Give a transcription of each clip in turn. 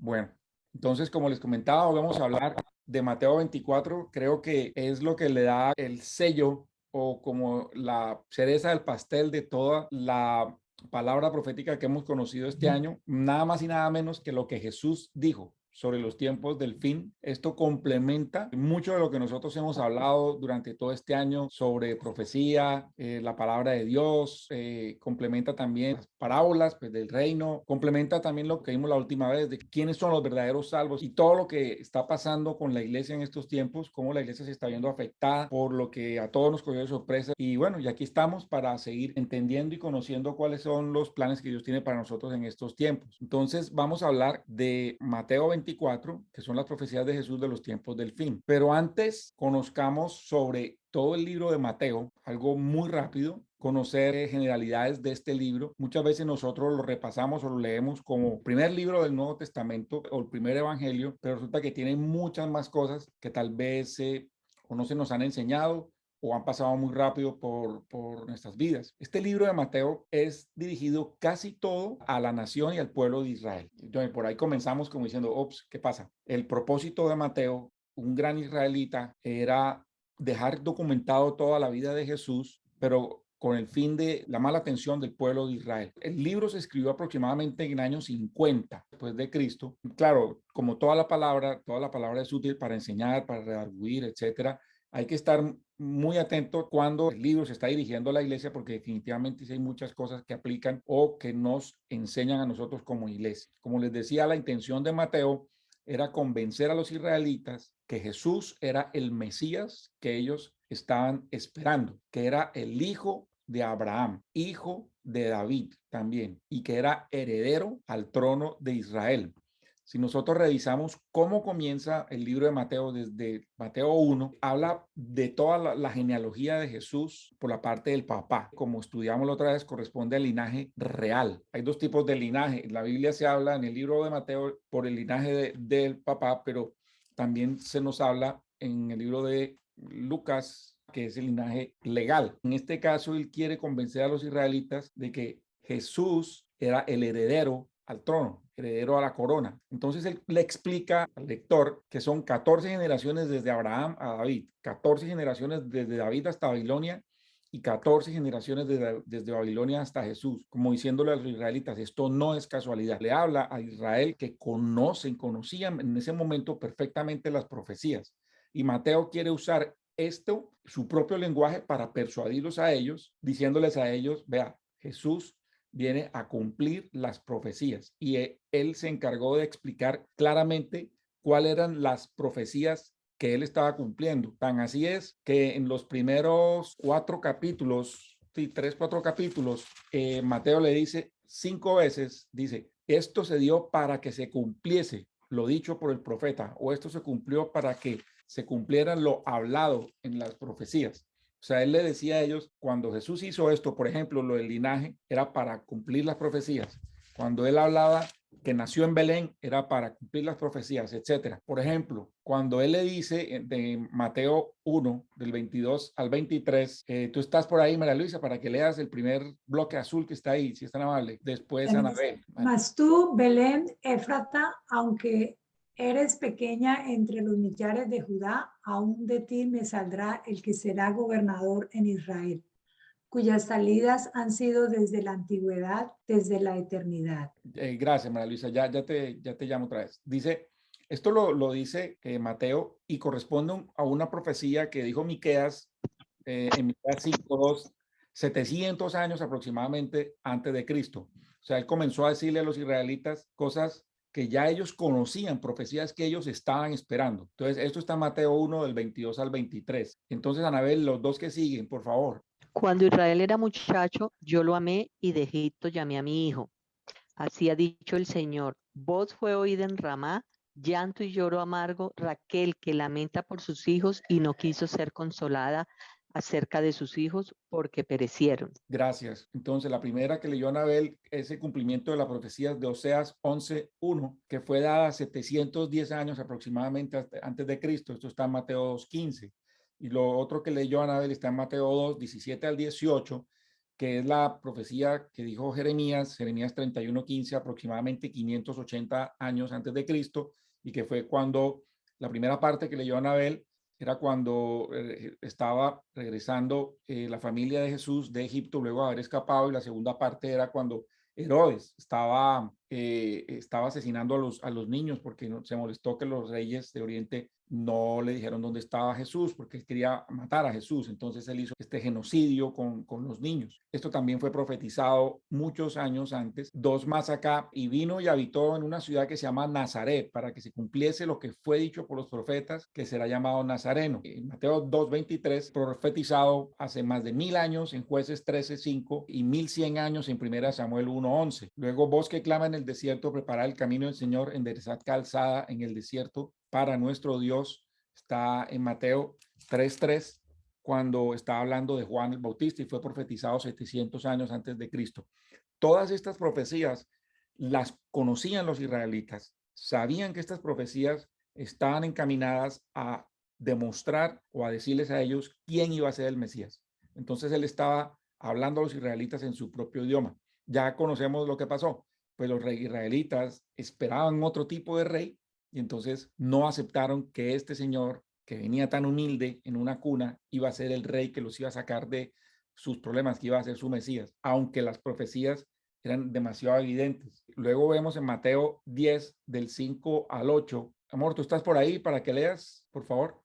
Bueno, entonces, como les comentaba, vamos a hablar de Mateo 24. Creo que es lo que le da el sello o como la cereza del pastel de toda la palabra profética que hemos conocido este año, nada más y nada menos que lo que Jesús dijo sobre los tiempos del fin. Esto complementa mucho de lo que nosotros hemos hablado durante todo este año sobre profecía, la palabra de Dios, complementa también las parábolas pues, del reino, complementa también lo que vimos la última vez de quiénes son los verdaderos salvos y todo lo que está pasando con la iglesia en estos tiempos, cómo la iglesia se está viendo afectada por lo que a todos nos cogió de sorpresa. Y bueno, y aquí estamos para seguir entendiendo y conociendo cuáles son los planes que Dios tiene para nosotros en estos tiempos. Entonces vamos a hablar de Mateo 24, que son las profecías de Jesús de los tiempos del fin. Pero antes conozcamos sobre todo el libro de Mateo, algo muy rápido, conocer generalidades de este libro. Muchas veces nosotros lo repasamos o lo leemos como primer libro del Nuevo Testamento o el primer evangelio, pero resulta que tiene muchas más cosas que tal vez o no se nos han enseñado o han pasado muy rápido por nuestras vidas. Este libro de Mateo es dirigido casi todo a la nación y al pueblo de Israel. Entonces, por ahí comenzamos como diciendo, ops, ¿qué pasa? El propósito de Mateo, un gran israelita, era dejar documentado toda la vida de Jesús, pero con el fin de llamar la atención del pueblo de Israel. El libro se escribió aproximadamente en el año 50 después de Cristo. Claro, como toda la palabra es útil para enseñar, para redarguir, etcétera. Hay que estar muy atento cuando el libro se está dirigiendo a la iglesia porque definitivamente sí hay muchas cosas que aplican o que nos enseñan a nosotros como iglesia. Como les decía, la intención de Mateo era convencer a los israelitas que Jesús era el Mesías que ellos estaban esperando, que era el hijo de Abraham, hijo de David también, y que era heredero al trono de Israel. Si nosotros revisamos cómo comienza el libro de Mateo, desde Mateo 1, habla de toda la genealogía de Jesús por la parte del papá. Como estudiamos la otra vez, corresponde al linaje real. Hay dos tipos de linaje. En la Biblia se habla en el libro de Mateo por el linaje del papá, pero también se nos habla en el libro de Lucas, que es el linaje legal. En este caso, él quiere convencer a los israelitas de que Jesús era el heredero al trono, heredero a la corona. Entonces él le explica al lector que son 14 generaciones desde Abraham a David, 14 generaciones desde David hasta Babilonia y 14 generaciones desde Babilonia hasta Jesús, como diciéndole a los israelitas, esto no es casualidad. Le habla a Israel que conocían en ese momento perfectamente las profecías. Y Mateo quiere usar esto, su propio lenguaje, para persuadirlos a ellos, diciéndoles a ellos, vea, Jesús viene a cumplir las profecías y él se encargó de explicar claramente cuáles eran las profecías que él estaba cumpliendo. Tan así es que en los primeros 4 capítulos, sí, 3, 4 capítulos, Mateo le dice 5 veces, dice, esto se dio para que se cumpliese lo dicho por el profeta, o esto se cumplió para que se cumpliera lo hablado en las profecías. O sea, él le decía a ellos, cuando Jesús hizo esto, por ejemplo, lo del linaje, era para cumplir las profecías. Cuando él hablaba que nació en Belén, era para cumplir las profecías, etcétera. Por ejemplo, cuando él le dice de Mateo 1, del 22 al 23, tú estás por ahí, María Luisa, para que leas el primer bloque azul que está ahí, si es tan amable. Después, Anabel. Mas tú, Belén Éfrata, aunque eres pequeña entre los millares de Judá, aún de ti me saldrá el que será gobernador en Israel, cuyas salidas han sido desde la antigüedad, desde la eternidad. Gracias, María Luisa. Ya te llamo otra vez. Dice, esto lo dice Mateo y corresponde a una profecía que dijo Miqueas en Miqueas 5:2, 700 años aproximadamente antes de Cristo. O sea, él comenzó a decirle a los israelitas cosas que ya ellos conocían, profecías que ellos estaban esperando. Entonces, esto está en Mateo 1 del 22 al 23. Entonces, Anabel, los dos que siguen, por favor. Cuando Israel era muchacho, yo lo amé y de Egipto llamé a mi hijo. Así ha dicho el Señor. Voz fue oída en Ramá, llanto y lloro amargo, Raquel que lamenta por sus hijos y no quiso ser consolada acerca de sus hijos porque perecieron. Gracias. Entonces, la primera que leyó Anabel es el cumplimiento de la profecía de Oseas 11:1, que fue dada 710 años aproximadamente antes de Cristo. Esto está en Mateo 2:15. Y lo otro que leyó Anabel está en Mateo 2:17 al 18, que es la profecía que dijo Jeremías 31:15, aproximadamente 580 años antes de Cristo, y que fue cuando la primera parte que leyó Anabel era cuando estaba regresando la familia de Jesús de Egipto luego de haber escapado, y la segunda parte era cuando Herodes estaba asesinando a los niños porque se molestó que los reyes de Oriente no le dijeron dónde estaba Jesús, porque él quería matar a Jesús. Entonces él hizo este genocidio con los niños. Esto también fue profetizado muchos años antes, dos más acá, y vino y habitó en una ciudad que se llama Nazaret, para que se cumpliese lo que fue dicho por los profetas, que será llamado Nazareno. En Mateo 2:23, profetizado hace más de 1000 años en Jueces 13:5 y 1100 años en 1 Samuel 1:11. Luego, voz que clama en el desierto, preparad el camino del Señor, enderezad calzada en el desierto para nuestro Dios. Está en Mateo 3:3, cuando está hablando de Juan el Bautista, y fue profetizado 700 años antes de Cristo. Todas estas profecías las conocían los israelitas, sabían que estas profecías estaban encaminadas a demostrar o a decirles a ellos quién iba a ser el Mesías. Entonces él estaba hablando a los israelitas en su propio idioma. Ya conocemos lo que pasó, pues los israelitas esperaban otro tipo de rey, y entonces no aceptaron que este señor, que venía tan humilde en una cuna, iba a ser el rey que los iba a sacar de sus problemas, que iba a ser su Mesías, aunque las profecías eran demasiado evidentes. Luego vemos en Mateo 10, del 5 al 8. Amor, ¿tú estás por ahí para que leas, por favor?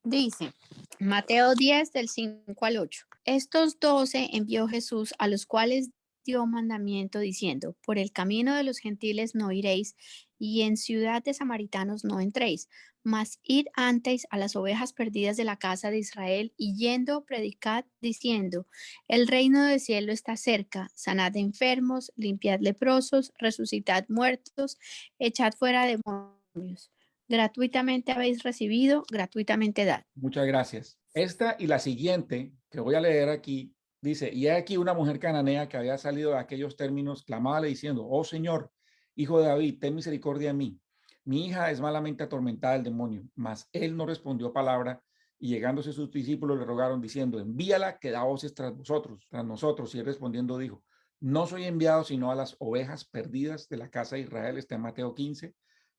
Dice, Mateo 10 del 5 al 8. Estos 12 envió Jesús, a los cuales dio mandamiento diciendo, por el camino de los gentiles no iréis, y en ciudad de samaritanos no entréis, mas id antes a las ovejas perdidas de la casa de Israel, y yendo predicad diciendo, el reino del cielo está cerca, sanad enfermos, limpiad leprosos, resucitad muertos, echad fuera demonios. Gratuitamente habéis recibido, gratuitamente dad. Muchas gracias. Esta y la siguiente que voy a leer aquí dice, y he aquí una mujer cananea que había salido de aquellos términos, clamábale diciendo, oh Señor, hijo de David, ten misericordia de mí. Mi hija es malamente atormentada del demonio. Mas él no respondió palabra, y llegándose sus discípulos le rogaron diciendo, envíala que da voces tras nosotros. Y él respondiendo dijo, no soy enviado sino a las ovejas perdidas de la casa de Israel. Está en Mateo 15,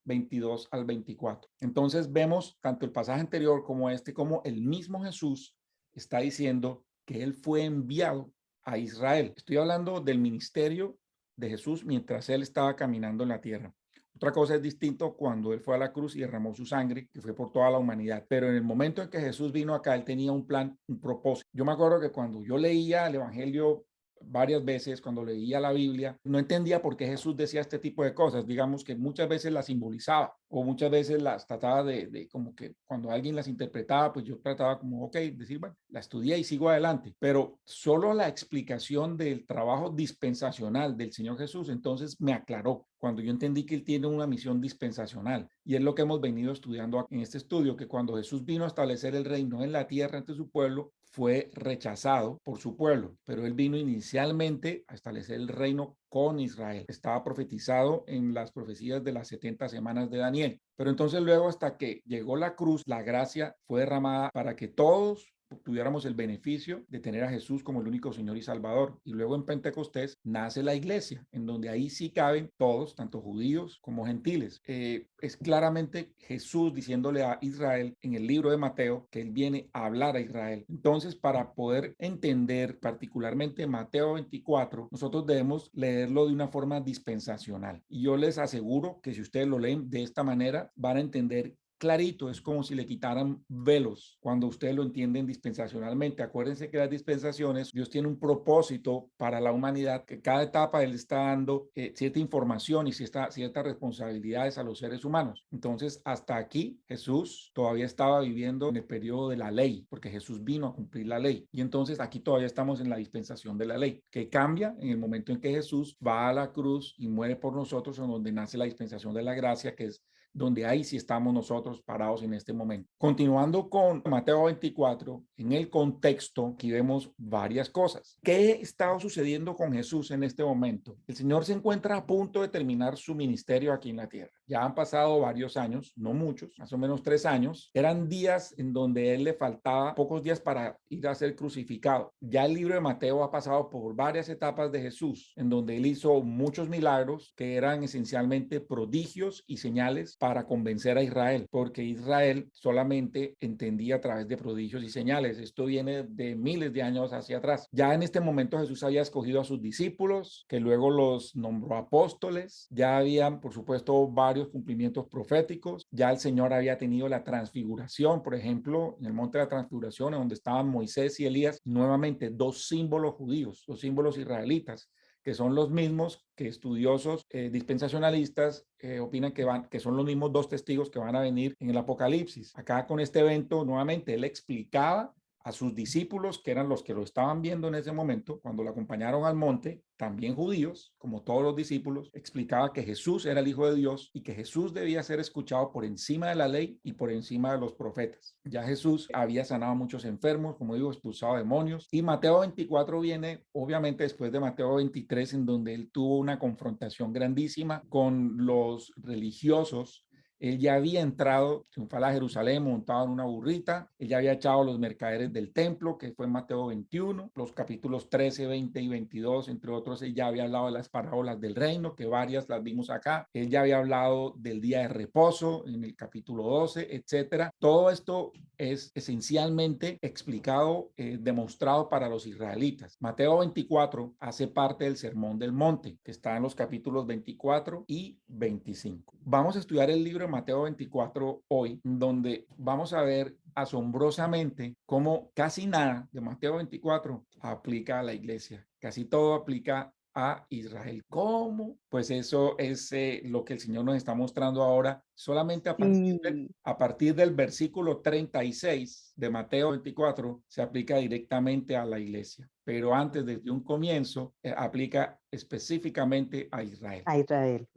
22 al 24. Entonces vemos tanto el pasaje anterior como este, como el mismo Jesús está diciendo que él fue enviado a Israel. Estoy hablando del ministerio de Jesús mientras él estaba caminando en la tierra. Otra cosa es distinto cuando él fue a la cruz y derramó su sangre, que fue por toda la humanidad. Pero en el momento en que Jesús vino acá, él tenía un plan, un propósito. Yo me acuerdo que cuando yo leía el Evangelio varias veces, cuando leía la Biblia, no entendía por qué Jesús decía este tipo de cosas. Digamos que muchas veces las simbolizaba, o muchas veces las trataba de como que cuando alguien las interpretaba, pues yo trataba como, ok, decir, bueno, la estudié y sigo adelante. Pero solo la explicación del trabajo dispensacional del Señor Jesús entonces me aclaró, cuando yo entendí que él tiene una misión dispensacional. Y es lo que hemos venido estudiando en este estudio, que cuando Jesús vino a establecer el reino en la tierra ante su pueblo, fue rechazado por su pueblo, pero él vino inicialmente a establecer el reino con Israel. Estaba profetizado en las profecías de las 70 semanas de Daniel. Pero entonces luego, hasta que llegó la cruz, la gracia fue derramada para que todos tuviéramos el beneficio de tener a Jesús como el único Señor y Salvador. Y luego en Pentecostés nace la iglesia, en donde ahí sí caben todos, tanto judíos como gentiles. Es claramente Jesús diciéndole a Israel en el libro de Mateo que él viene a hablar a Israel. Entonces, para poder entender particularmente Mateo 24, nosotros debemos leerlo de una forma dispensacional. Y yo les aseguro que si ustedes lo leen de esta manera, van a entender clarito. Es como si le quitaran velos cuando ustedes lo entienden dispensacionalmente. Acuérdense que las dispensaciones, Dios tiene un propósito para la humanidad, que cada etapa Él está dando cierta información y ciertas responsabilidades a los seres humanos. Entonces, hasta aquí Jesús todavía estaba viviendo en el periodo de la ley, porque Jesús vino a cumplir la ley. Y entonces aquí todavía estamos en la dispensación de la ley, que cambia en el momento en que Jesús va a la cruz y muere por nosotros, en donde nace la dispensación de la gracia, que es donde ahí sí estamos nosotros nosotros parados en este momento. Continuando con Mateo 24, en el contexto, aquí vemos varias cosas. ¿Qué estaba sucediendo con Jesús en este momento? El Señor se encuentra a punto de terminar su ministerio aquí en la tierra. Ya han pasado varios años, no muchos, más o menos 3 años. Eran días en donde él le faltaba pocos días para ir a ser crucificado. Ya el libro de Mateo ha pasado por varias etapas de Jesús, en donde él hizo muchos milagros que eran esencialmente prodigios y señales para convencer a Israel, porque Israel solamente entendía a través de prodigios y señales. Esto viene de miles de años hacia atrás. Ya en este momento Jesús había escogido a sus discípulos, que luego los nombró apóstoles. Ya habían, por supuesto, varios cumplimientos proféticos. Ya el Señor había tenido la transfiguración, por ejemplo, en el monte de la transfiguración, en donde estaban Moisés y Elías, nuevamente 2 símbolos judíos, 2 símbolos israelitas, que son los mismos que estudiosos dispensacionalistas opinan que son los mismos 2 testigos que van a venir en el Apocalipsis. Acá con este evento, nuevamente, él explicaba a sus discípulos, que eran los que lo estaban viendo en ese momento, cuando lo acompañaron al monte, también judíos, como todos los discípulos, explicaba que Jesús era el Hijo de Dios y que Jesús debía ser escuchado por encima de la ley y por encima de los profetas. Ya Jesús había sanado a muchos enfermos, como digo, expulsado demonios. Y Mateo 24 viene, obviamente, después de Mateo 23, en donde él tuvo una confrontación grandísima con los religiosos. Él ya había entrado triunfal a Jerusalén montado en una burrita. Él ya había echado a los mercaderes del templo, que fue en Mateo 21. Los capítulos 13, 20 y 22, entre otros, él ya había hablado de las parábolas del reino, que varias las vimos acá. Él ya había hablado del día de reposo en el capítulo 12, etcétera. Todo esto es esencialmente explicado, demostrado para los israelitas. Mateo 24 hace parte del Sermón del Monte, que está en los capítulos 24 y 25. Vamos a estudiar el libro de Mateo 24 hoy, donde vamos a ver asombrosamente cómo casi nada de Mateo 24 aplica a la iglesia. Casi todo aplica a Israel. ¿Cómo? Pues eso es lo que el Señor nos está mostrando ahora, solamente a partir del versículo 36 de Mateo 24 se aplica directamente a la iglesia, pero antes, desde un comienzo, aplica específicamente a Israel. A Israel.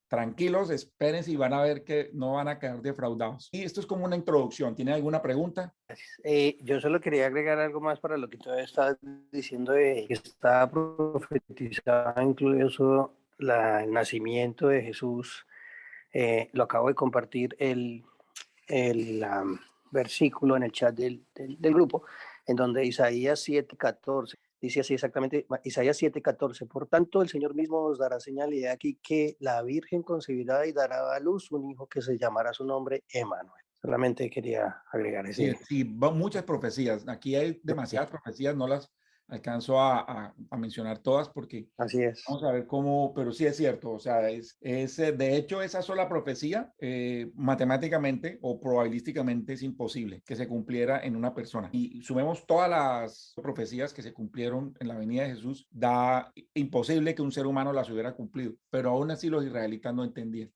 Tranquilos, espérense y van a ver que no van a quedar defraudados. Y esto es como una introducción. ¿Tienen alguna pregunta? Yo solo quería agregar algo más para lo que tú estabas diciendo, de que estaba profetizado incluso el nacimiento de Jesús. Lo acabo de compartir el versículo en el chat del grupo, en donde Isaías 7:14 dice así exactamente, Isaías 7:14: por tanto el Señor mismo os dará señal, y de aquí que la Virgen concebirá y dará a luz un hijo que se llamará su nombre Emmanuel. Solamente quería agregar ese. Sí, muchas profecías. Aquí hay demasiadas profecías, no las alcanzo a mencionar todas porque así es. Vamos a ver cómo, pero sí es cierto, o sea, de hecho esa sola profecía matemáticamente o probabilísticamente es imposible que se cumpliera en una persona. Y sumemos todas las profecías que se cumplieron en la venida de Jesús, da imposible que un ser humano las hubiera cumplido, pero aún así los israelitas no entendían.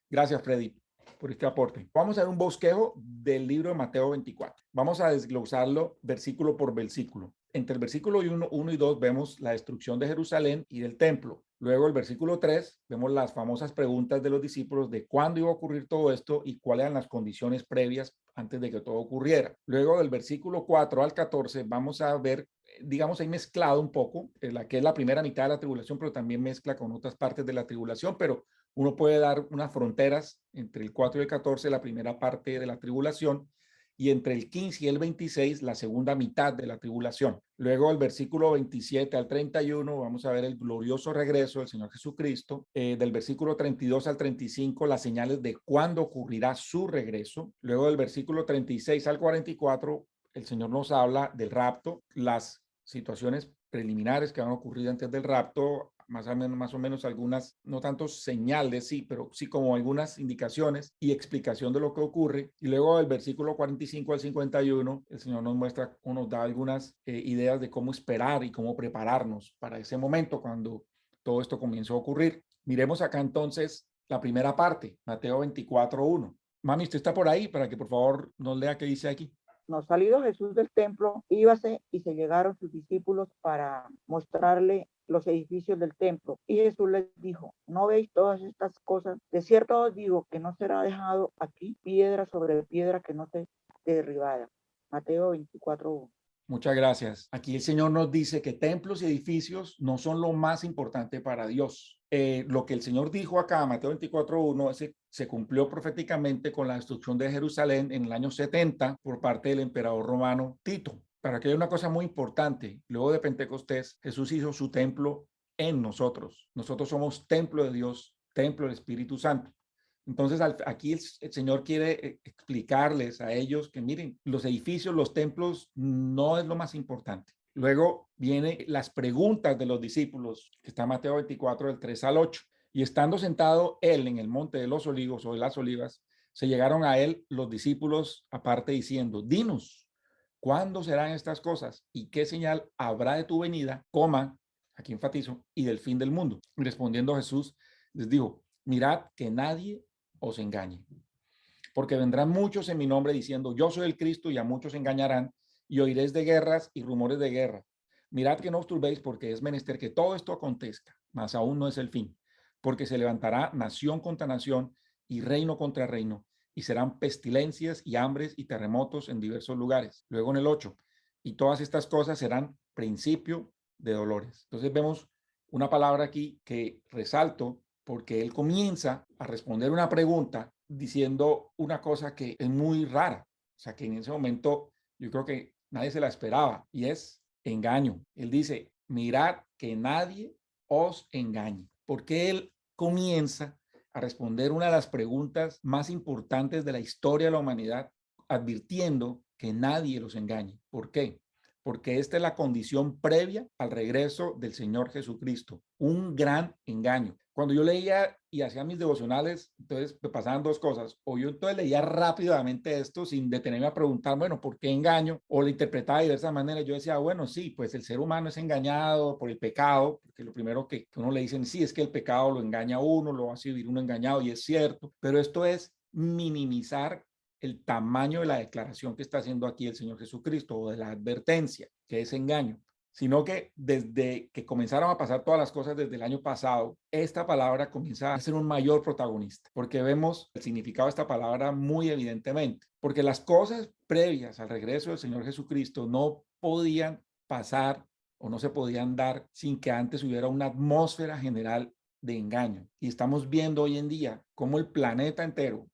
Gracias, Freddy, por este aporte. Vamos a ver un bosquejo del libro de Mateo 24. Vamos a desglosarlo versículo por versículo. Entre el versículo 1 y 2 vemos la destrucción de Jerusalén y del templo. Luego el versículo 3 vemos las famosas preguntas de los discípulos de cuándo iba a ocurrir todo esto y cuáles eran las condiciones previas antes de que todo ocurriera. Luego del versículo 4 al 14 vamos a ver, digamos, ahí mezclado un poco, la que es la primera mitad de la tribulación, pero también mezcla con otras partes de la tribulación, pero uno puede dar unas fronteras entre el 4 y el 14, la primera parte de la tribulación, y entre el 15 y el 26, la segunda mitad de la tribulación. Luego, el versículo 27 al 31, vamos a ver el glorioso regreso del Señor Jesucristo. Del versículo 32 al 35, las señales de cuándo ocurrirá su regreso. Luego, del versículo 36 al 44, el Señor nos habla del rapto, las situaciones preliminares que van a ocurrir antes del rapto, más o menos algunas, no tanto señales, sí, pero sí como algunas indicaciones y explicación de lo que ocurre. Y luego del versículo 45 al 51, el Señor nos muestra o nos da algunas ideas de cómo esperar y cómo prepararnos para ese momento cuando todo esto comenzó a ocurrir. Miremos acá entonces la primera parte, Mateo 24:1. Mami, ¿usted está por ahí para que por favor nos lea qué dice aquí? No salido Jesús del templo, íbase y se llegaron sus discípulos para mostrarle los edificios del templo. Y Jesús les dijo, ¿no veis todas estas cosas? De cierto os digo que no será dejado aquí piedra sobre piedra que no sea derribada. Mateo 24:1. Muchas gracias. Aquí el Señor nos dice que templos y edificios no son lo más importante para Dios. Lo que el Señor dijo acá, Mateo 24:1, se cumplió proféticamente con la destrucción de Jerusalén en el año 70 por parte del emperador romano Tito. Para que haya una cosa muy importante, luego de Pentecostés, Jesús hizo su templo en nosotros. Nosotros somos templo de Dios, templo del Espíritu Santo. Entonces, aquí el Señor quiere explicarles a ellos que miren, los edificios, los templos no es lo más importante. Luego vienen las preguntas de los discípulos, que está en Mateo 24, del 3 al 8. Y estando sentado él en el monte de los olivos o de las olivas, se llegaron a él los discípulos aparte diciendo, dinos, ¿cuándo serán estas cosas? ¿Y qué señal habrá de tu venida, coma, aquí enfatizo, y del fin del mundo? Y respondiendo Jesús, les dijo, mirad que nadie os engañe, porque vendrán muchos en mi nombre diciendo yo soy el Cristo y a muchos engañarán y oiréis de guerras y rumores de guerra. Mirad que no os turbéis porque es menester que todo esto acontezca, mas aún no es el fin, porque se levantará nación contra nación y reino contra reino y serán pestilencias y hambres y terremotos en diversos lugares. Luego en el 8, y todas estas cosas serán principio de dolores. Entonces vemos una palabra aquí que resalto porque él comienza a responder una pregunta diciendo una cosa que es muy rara, o sea, que en ese momento yo creo que nadie se la esperaba, y es engaño. Él dice, mirad que nadie os engañe, porque él comienza a responder una de las preguntas más importantes de la historia de la humanidad, advirtiendo que nadie los engañe. ¿Por qué? Porque esta es la condición previa al regreso del Señor Jesucristo, un gran engaño. Cuando yo leía y hacía mis devocionales, entonces me pasaban dos cosas, o yo entonces leía rápidamente esto sin detenerme a preguntar, bueno, ¿por qué engaño? O lo interpretaba de diversas maneras. Yo decía, bueno, sí, pues el ser humano es engañado por el pecado, porque lo primero que uno le dicen, sí, es que el pecado lo engaña a uno, lo hace vivir uno engañado, y es cierto, pero esto es minimizar el tamaño de la declaración que está haciendo aquí el Señor Jesucristo, o de la advertencia, que es engaño, sino que desde que comenzaron a pasar todas las cosas desde el año pasado, esta palabra comienza a ser un mayor protagonista, porque vemos el significado de esta palabra muy evidentemente, porque las cosas previas al regreso del Señor Jesucristo no podían pasar o no se podían dar sin que antes hubiera una atmósfera general de engaño. Y estamos viendo hoy en día cómo el planeta entero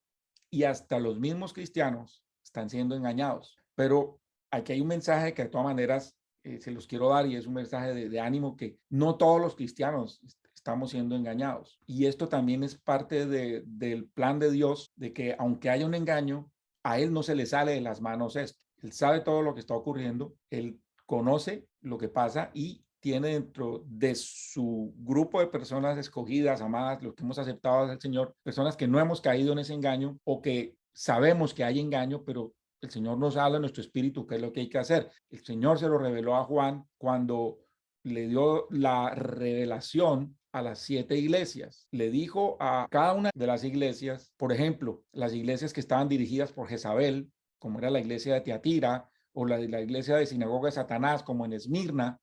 y hasta los mismos cristianos están siendo engañados. Pero aquí hay un mensaje que de todas maneras se los quiero dar, y es un mensaje de ánimo, que no todos los cristianos estamos siendo engañados. Y esto también es parte del plan de Dios, de que aunque haya un engaño, a Él no se le sale de las manos esto. Él sabe todo lo que está ocurriendo, Él conoce lo que pasa y tiene dentro de su grupo de personas escogidas, amadas, los que hemos aceptado al Señor, personas que no hemos caído en ese engaño o que sabemos que hay engaño, pero el Señor nos habla en nuestro espíritu qué es lo que hay que hacer. El Señor se lo reveló a Juan cuando le dio la revelación a las 7 iglesias. Le dijo a cada una de las iglesias, por ejemplo, las iglesias que estaban dirigidas por Jezabel, como era la iglesia de Tiatira, o la iglesia de sinagoga de Satanás, como en Esmirna,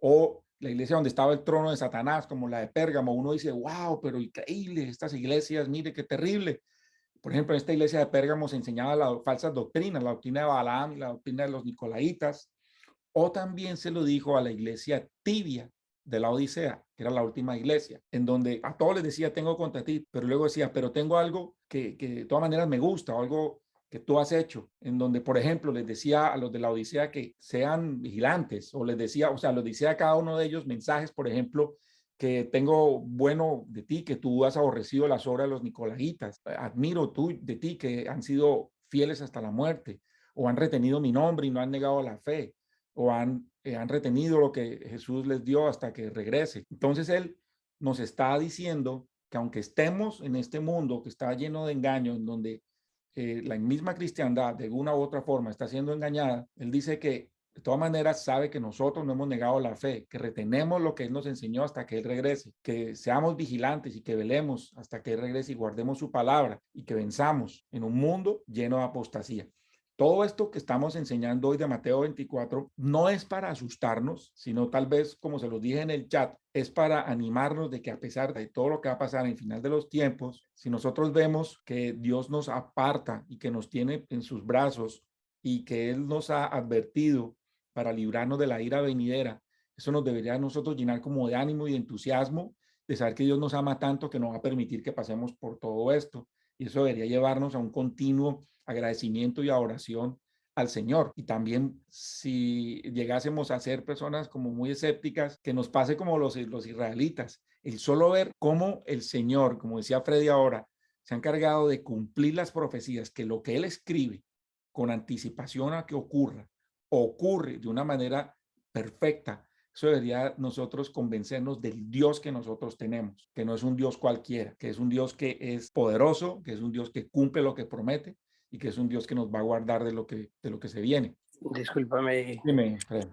o la iglesia donde estaba el trono de Satanás, como la de Pérgamo. Uno dice, wow, pero increíble, estas iglesias, mire qué terrible. Por ejemplo, en esta iglesia de Pérgamo se enseñaba las falsas doctrinas, la doctrina de Balaam, la doctrina de los Nicolaitas. O también se lo dijo a la iglesia tibia de la Odisea, que era la última iglesia, en donde a todos les decía, tengo contra ti, pero luego decía, pero tengo algo que de todas maneras me gusta, o algo que tú has hecho, en donde, por ejemplo, les decía a los de la Odisea que sean vigilantes, o les decía, o sea, les decía a cada uno de ellos mensajes, por ejemplo, que tengo bueno de ti, que tú has aborrecido las obras de los Nicolaitas, admiro tú de ti, que han sido fieles hasta la muerte, o han retenido mi nombre y no han negado la fe, o han retenido lo que Jesús les dio hasta que regrese. Entonces Él nos está diciendo que aunque estemos en este mundo que está lleno de engaños, en donde la misma cristiandad de una u otra forma está siendo engañada, Él dice que de todas maneras sabe que nosotros no hemos negado la fe, que retenemos lo que Él nos enseñó hasta que Él regrese, que seamos vigilantes y que velemos hasta que Él regrese y guardemos su palabra y que venzamos en un mundo lleno de apostasía. todo esto que estamos enseñando hoy de Mateo 24 no es para asustarnos, sino tal vez, como se los dije en el chat, es para animarnos de que a pesar de todo lo que va a pasar en el final de los tiempos, si nosotros vemos que Dios nos aparta y que nos tiene en sus brazos y que Él nos ha advertido para librarnos de la ira venidera, eso nos debería a nosotros llenar como de ánimo y de entusiasmo de saber que Dios nos ama tanto que nos va a permitir que pasemos por todo esto. Y eso debería llevarnos a un continuo agradecimiento y oración al Señor. Y también si llegásemos a ser personas como muy escépticas, que nos pase como los israelitas, el solo ver cómo el Señor, como decía Freddy ahora, se ha encargado de cumplir las profecías, que lo que Él escribe con anticipación a que ocurre de una manera perfecta. Eso debería nosotros convencernos del Dios que nosotros tenemos, que no es un Dios cualquiera, que es un Dios que es poderoso, que es un Dios que cumple lo que promete y que es un Dios que nos va a guardar de lo que se viene. Discúlpame, Dime, Fred.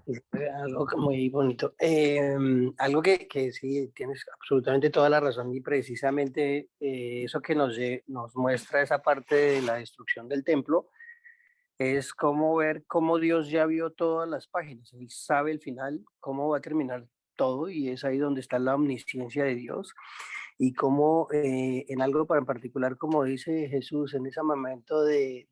algo muy bonito. Algo que sí, tienes absolutamente toda la razón y precisamente eso que nos muestra esa parte de la destrucción del templo es como ver cómo Dios ya vio todas las páginas, Él sabe el final, cómo va a terminar todo y es ahí donde está la omnisciencia de Dios y cómo en algo en particular, como dice Jesús, en ese momento de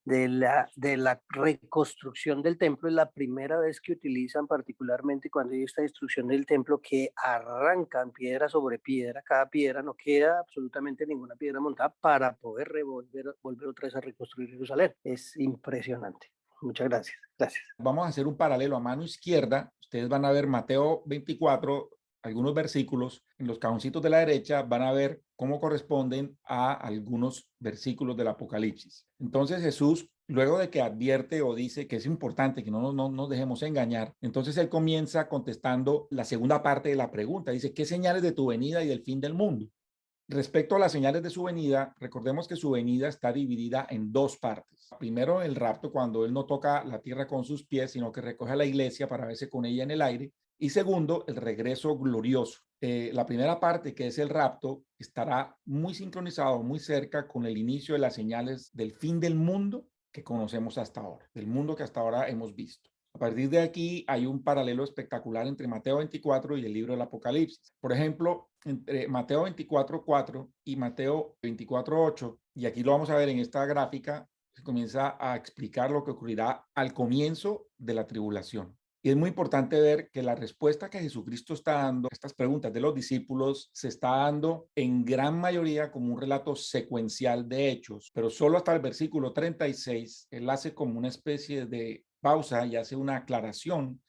la reconstrucción del templo, es la primera vez que utilizan particularmente cuando hay esta destrucción del templo que arrancan piedra sobre piedra, cada piedra no queda absolutamente ninguna piedra montada para poder volver otra vez a reconstruir Jerusalén. Es impresionante. Muchas gracias. Gracias. Vamos a hacer un paralelo a mano izquierda. Ustedes van a ver Mateo 24, algunos versículos. En los cajoncitos de la derecha van a ver cómo corresponden a algunos versículos del Apocalipsis. Entonces Jesús, luego de que advierte o dice que es importante que no nos dejemos engañar, entonces él comienza contestando la segunda parte de la pregunta. Dice, ¿qué señales de tu venida y del fin del mundo? Respecto a las señales de su venida, recordemos que su venida está dividida en dos partes. Primero, el rapto, cuando él no toca la tierra con sus pies, sino que recoge a la iglesia para verse con ella en el aire. Y segundo, el regreso glorioso. La primera parte, que es el rapto, estará muy sincronizado, muy cerca con el inicio de las señales del fin del mundo que conocemos hasta ahora, del mundo que hasta ahora hemos visto. A partir de aquí hay un paralelo espectacular entre Mateo 24 y el libro del Apocalipsis. Por ejemplo, entre Mateo 24:4 y Mateo 24:8, y aquí lo vamos a ver en esta gráfica, se comienza a explicar lo que ocurrirá al comienzo de la tribulación. Y es muy importante ver que la respuesta que Jesucristo está dando a estas preguntas de los discípulos se está dando en gran mayoría como un relato secuencial de hechos, pero solo hasta el versículo 36, él hace como una especie de pausa y hace una aclaración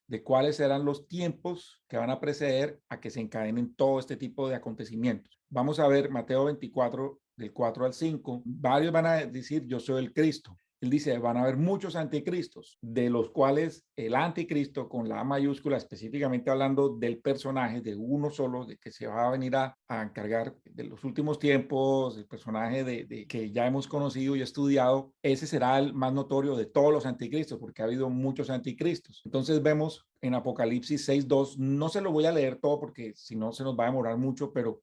de cuáles serán los tiempos que van a preceder a que se encadenen todo este tipo de acontecimientos. Vamos a ver Mateo 24, del 4 al 5. Varios van a decir, yo soy el Cristo. Él dice, van a haber muchos anticristos, de los cuales el anticristo, con la A mayúscula, específicamente hablando del personaje, de uno solo, de que se va a venir a encargar de los últimos tiempos, el personaje de que ya hemos conocido y estudiado, ese será el más notorio de todos los anticristos, porque ha habido muchos anticristos. Entonces vemos en Apocalipsis 6:2, no se lo voy a leer todo porque si no se nos va a demorar mucho, pero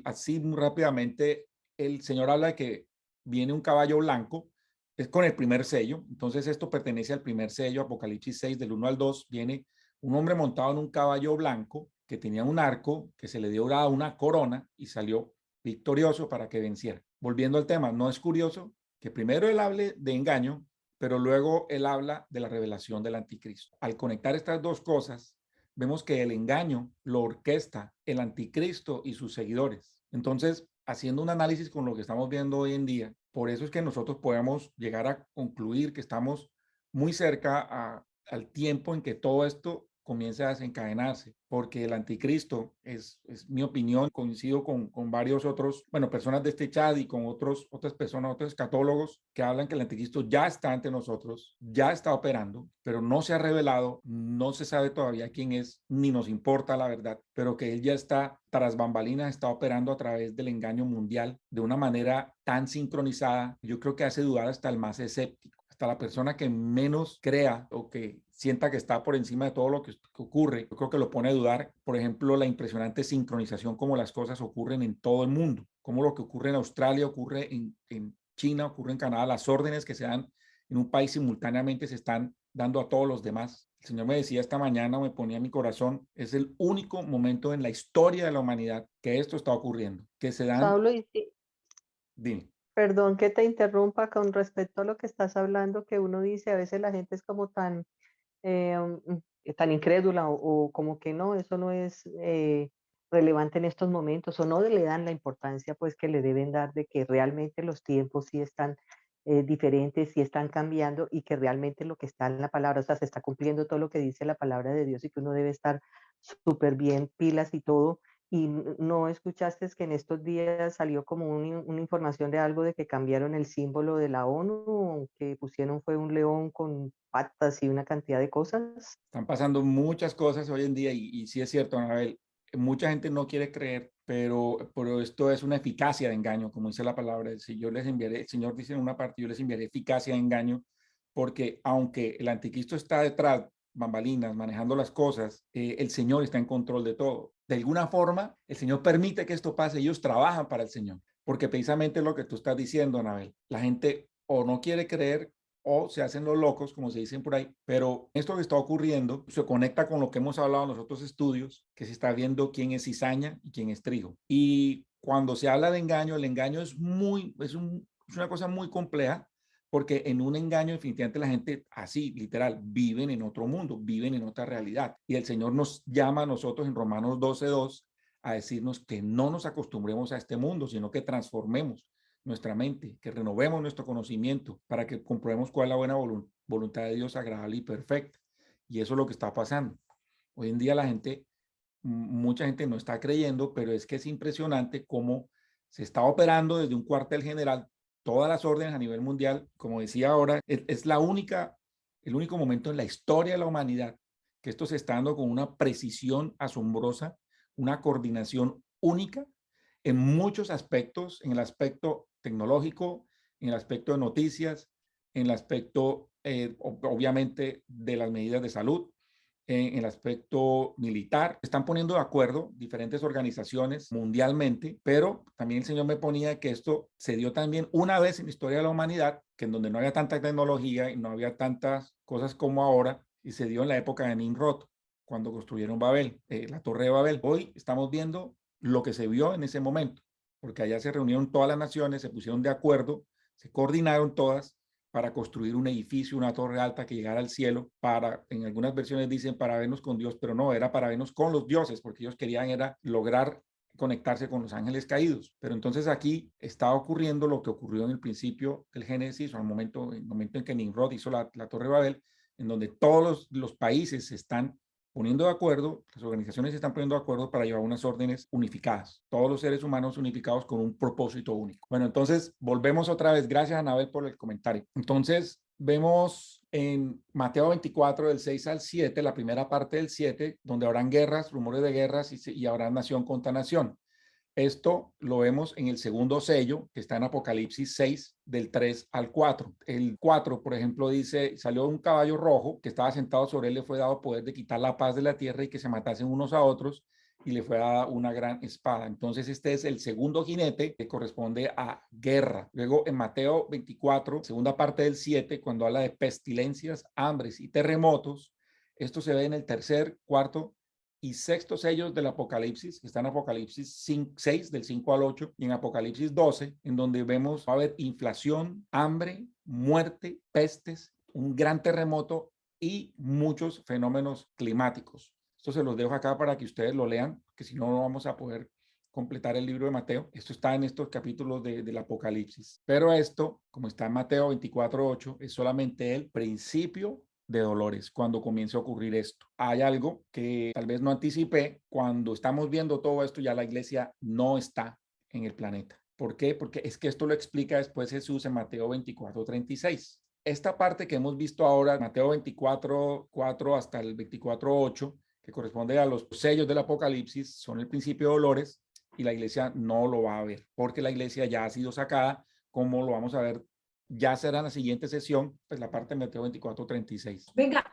así muy rápidamente, el Señor habla de que viene un caballo blanco, es con el primer sello. Entonces esto pertenece al primer sello. Apocalipsis 6 del 1 al 2 viene un hombre montado en un caballo blanco que tenía un arco, que se le dio una corona y salió victorioso para que venciera. Volviendo al tema, ¿no es curioso que primero él hable de engaño, pero luego él habla de la revelación del anticristo? Al conectar estas dos cosas, vemos que el engaño lo orquesta el anticristo y sus seguidores. Entonces, haciendo un análisis con lo que estamos viendo hoy en día, por eso es que nosotros podemos llegar a concluir que estamos muy cerca al tiempo en que todo esto comience a desencadenarse, porque el anticristo es mi opinión, coincido con varios otros, bueno, personas de este chat y con otras personas, otros escatólogos que hablan que el anticristo ya está entre nosotros, ya está operando, pero no se ha revelado, no se sabe todavía quién es, ni nos importa la verdad, pero que él ya está tras bambalinas, está operando a través del engaño mundial de una manera tan sincronizada, yo creo que hace dudar hasta el más escéptico, hasta la persona que menos crea o que sienta que está por encima de todo lo que ocurre. Yo creo que lo pone a dudar, por ejemplo, la impresionante sincronización como las cosas ocurren en todo el mundo, como lo que ocurre en Australia ocurre en China, ocurre en Canadá, las órdenes que se dan en un país simultáneamente se están dando a todos los demás. El Señor me decía esta mañana, me ponía en mi corazón, es el único momento en la historia de la humanidad que esto está ocurriendo, que se dan, Saulo, dime. perdón que te interrumpa con respecto a lo que estás hablando, que uno dice, a veces la gente es como tan, tan incrédula o como que no, eso no es relevante en estos momentos o no le dan la importancia pues que le deben dar de que realmente los tiempos sí están diferentes, sí están cambiando y que realmente lo que está en la palabra, o sea, se está cumpliendo todo lo que dice la palabra de Dios y que uno debe estar súper bien pilas y todo. Y no escuchaste que en estos días salió como una información de algo de que cambiaron el símbolo de la ONU, que pusieron fue un león con patas y una cantidad de cosas. Están pasando muchas cosas hoy en día y sí es cierto, Anabel, mucha gente no quiere creer, pero esto es una eficacia de engaño, como dice la palabra. Si yo les enviaré, el Señor dice en una parte, yo les enviaré eficacia de engaño, porque aunque el anticristo está detrás, bambalinas, manejando las cosas, el Señor está en control de todo. De alguna forma, el Señor permite que esto pase, ellos trabajan para el Señor, porque precisamente lo que tú estás diciendo, Anabel, la gente o no quiere creer o se hacen los locos, como se dicen por ahí, pero esto que está ocurriendo se conecta con lo que hemos hablado en los otros estudios, que se está viendo quién es cizaña y quién es trigo. Y cuando se habla de engaño, el engaño es es una cosa muy compleja, porque en un engaño definitivamente la gente así, literal, viven en otro mundo, viven en otra realidad. Y el Señor nos llama a nosotros en Romanos 12:2 a decirnos que no nos acostumbremos a este mundo, sino que transformemos nuestra mente, que renovemos nuestro conocimiento para que comprobemos cuál es la buena voluntad de Dios agradable y perfecta. Y eso es lo que está pasando. Hoy en día la gente, mucha gente no está creyendo, pero es que es impresionante cómo se está operando desde un cuartel general todas las órdenes a nivel mundial. Como decía ahora, es el único momento en la historia de la humanidad que esto se está dando con una precisión asombrosa, una coordinación única en muchos aspectos, en el aspecto tecnológico, en el aspecto de noticias, en el aspecto, obviamente, de las medidas de salud, en el aspecto militar. Están poniendo de acuerdo diferentes organizaciones mundialmente, pero también el Señor me ponía que esto se dio también una vez en la historia de la humanidad, que en donde no había tanta tecnología y no había tantas cosas como ahora, y se dio en la época de Nimrod, cuando construyeron Babel, la Torre de Babel. Hoy estamos viendo lo que se vio en ese momento, porque allá se reunieron todas las naciones, se pusieron de acuerdo, se coordinaron todas para construir un edificio, una torre alta que llegara al cielo, para, en algunas versiones dicen para vernos con Dios, pero no, era para vernos con los dioses, porque ellos querían era lograr conectarse con los ángeles caídos. Pero entonces aquí está ocurriendo lo que ocurrió en el principio del Génesis, o en el momento en que Nimrod hizo la Torre de Babel, en donde todos los países se están poniendo de acuerdo, las organizaciones se están poniendo de acuerdo para llevar unas órdenes unificadas, todos los seres humanos unificados con un propósito único. Bueno, entonces volvemos otra vez. Gracias, Anabel, por el comentario. Entonces, vemos en Mateo 24, del 6 al 7, la primera parte del 7, donde habrán guerras, rumores de guerras y habrá nación contra nación. Esto lo vemos en el segundo sello, que está en Apocalipsis 6, del 3 al 4. El 4, por ejemplo, dice, salió un caballo rojo que estaba sentado sobre él, le fue dado poder de quitar la paz de la tierra y que se matasen unos a otros, y le fue dada una gran espada. Entonces este es el segundo jinete que corresponde a guerra. Luego en Mateo 24, segunda parte del 7, cuando habla de pestilencias, hambres y terremotos, esto se ve en el tercer, cuarto y sexto sellos del Apocalipsis, que está en Apocalipsis 6, del 5 al 8, y en Apocalipsis 12, en donde vemos va a haber inflación, hambre, muerte, pestes, un gran terremoto y muchos fenómenos climáticos. Esto se los dejo acá para que ustedes lo lean, que si no, no vamos a poder completar el libro de Mateo. Esto está en estos capítulos del Apocalipsis. Pero esto, como está en Mateo 24:8, es solamente el principio de dolores cuando comience a ocurrir esto. Hay algo que tal vez no anticipé. Cuando estamos viendo todo esto, ya la iglesia no está en el planeta. ¿Por qué? Porque es que esto lo explica después Jesús en Mateo 24:36. Esta parte que hemos visto ahora, Mateo 24:4 hasta el 24:8, que corresponde a los sellos del Apocalipsis, son el principio de dolores, y la iglesia no lo va a ver, porque la iglesia ya ha sido sacada, como lo vamos a ver, ya será en la siguiente sesión, pues la parte de Mateo 24:36. Venga,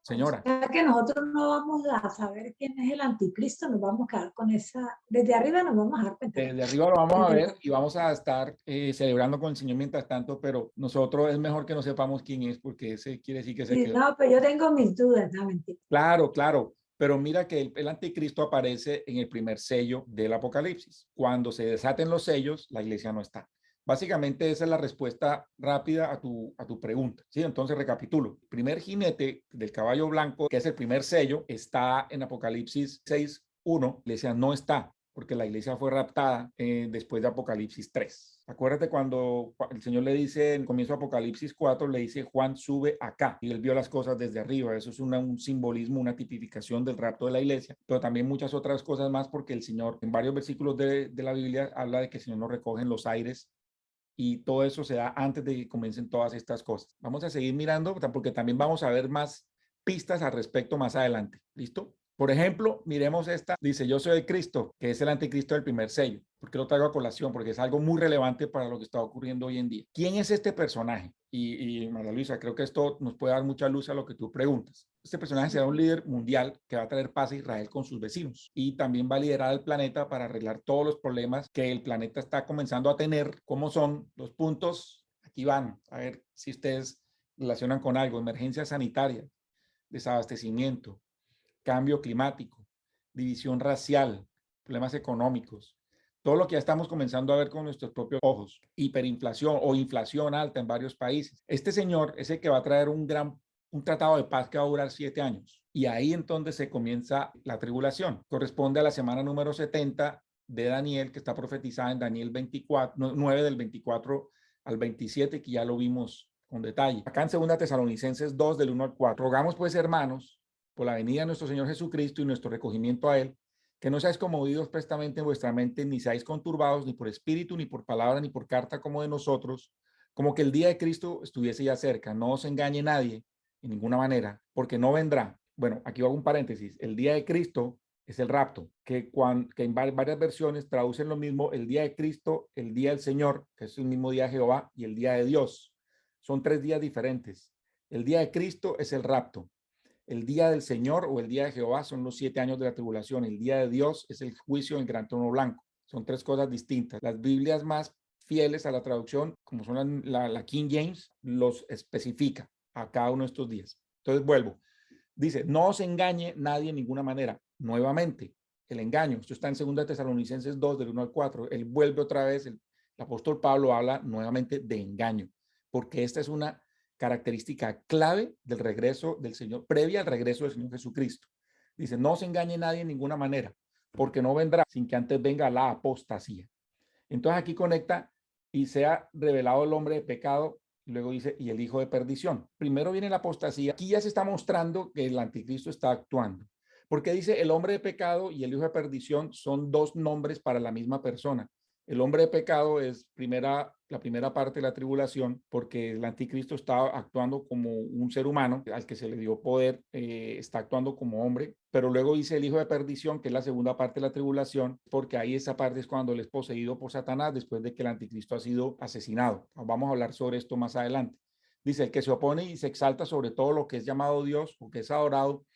Señora. O sea que nosotros no vamos a saber quién es el anticristo, nos vamos a quedar con esa, desde arriba nos vamos a dar cuenta. Desde arriba lo vamos a Desde ver y vamos a estar celebrando con el Señor mientras tanto, pero nosotros es mejor que no sepamos quién es porque ese quiere decir que se Sí, quedó. no, pero yo tengo mis dudas, no, mentira. Claro, claro, pero mira que el anticristo aparece en el primer sello del Apocalipsis. Cuando se desaten los sellos, la iglesia no está. Básicamente esa es la respuesta rápida a tu pregunta. ¿Sí? Entonces recapitulo. El primer jinete del caballo blanco, que es el primer sello, está en Apocalipsis 6:1. La iglesia no está porque la iglesia fue raptada después de Apocalipsis 3. Acuérdate cuando el Señor le dice en comienzo de Apocalipsis 4, le dice Juan sube acá y él vio las cosas desde arriba. Eso es un simbolismo, una tipificación del rapto de la iglesia, pero también muchas otras cosas más porque el Señor en varios versículos de la Biblia habla de que el Señor nos recoge en los aires y todo eso se da antes de que comiencen todas estas cosas. Vamos a seguir mirando porque también vamos a ver más pistas al respecto más adelante. ¿Listo? Por ejemplo, miremos esta. Dice, yo soy el Cristo, que es el anticristo del primer sello. ¿Por qué lo traigo a colación? Porque es algo muy relevante para lo que está ocurriendo hoy en día. ¿Quién es este personaje? Y María Luisa, creo que esto nos puede dar mucha luz a lo que tú preguntas. Este personaje será un líder mundial que va a traer paz a Israel con sus vecinos y también va a liderar el planeta para arreglar todos los problemas que el planeta está comenzando a tener. ¿Cómo son los puntos? Aquí van, a ver si ustedes relacionan con algo. Emergencia sanitaria, desabastecimiento, cambio climático, división racial, problemas económicos, todo lo que ya estamos comenzando a ver con nuestros propios ojos, hiperinflación o inflación alta en varios países. Este señor es el que va a traer un tratado de paz que va a durar 7 años. Y ahí entonces se comienza la tribulación. Corresponde a la semana número 70 de Daniel, que está profetizada en Daniel 9 del 24 al 27, que ya lo vimos con detalle. Acá en 2 Tesalonicenses 2, del 1 al 4. Rogamos pues, hermanos, por la venida de nuestro Señor Jesucristo y nuestro recogimiento a Él, que no seáis conmovidos prestamente en vuestra mente, ni seáis conturbados, ni por espíritu, ni por palabra, ni por carta como de nosotros, como que el día de Cristo estuviese ya cerca. No os engañe nadie en ninguna manera, porque no vendrá. Bueno, aquí hago un paréntesis. El día de Cristo es el rapto, que en varias versiones traducen lo mismo, el día de Cristo, el día del Señor, que es el mismo día de Jehová, y el día de Dios. Son 3 días diferentes. El día de Cristo es el rapto. El día del Señor o el día de Jehová son los 7 años de la tribulación. El día de Dios es el juicio en el gran trono blanco. Son 3 cosas distintas. Las Biblias más fieles a la traducción, como son la King James, los especifica a cada uno de estos días. Entonces vuelvo. Dice, no os engañe nadie en ninguna manera. Nuevamente, el engaño. Esto está en 2 Tesalonicenses 2, del 1 al 4. Él vuelve otra vez. El apóstol Pablo habla nuevamente de engaño, porque esta es una característica clave del regreso del Señor, previa al regreso del Señor Jesucristo. Dice, no os engañe nadie en ninguna manera, porque no vendrá sin que antes venga la apostasía. Entonces aquí conecta y sea revelado el hombre de pecado, y luego dice, y el hijo de perdición. Primero viene la apostasía. Aquí ya se está mostrando que el anticristo está actuando, porque dice el hombre de pecado y el hijo de perdición son 2 nombres para la misma persona. El hombre de pecado es la primera parte de la tribulación, porque el anticristo está actuando como un ser humano al que se le dio poder, está actuando como hombre, pero luego dice el hijo de perdición, que es la segunda parte de la tribulación, porque ahí esa parte es cuando él es poseído por Satanás después de que el anticristo ha sido asesinado. Vamos a hablar sobre esto más adelante. Dice, el que se opone y se exalta sobre todo lo que es llamado Dios o que es adorado,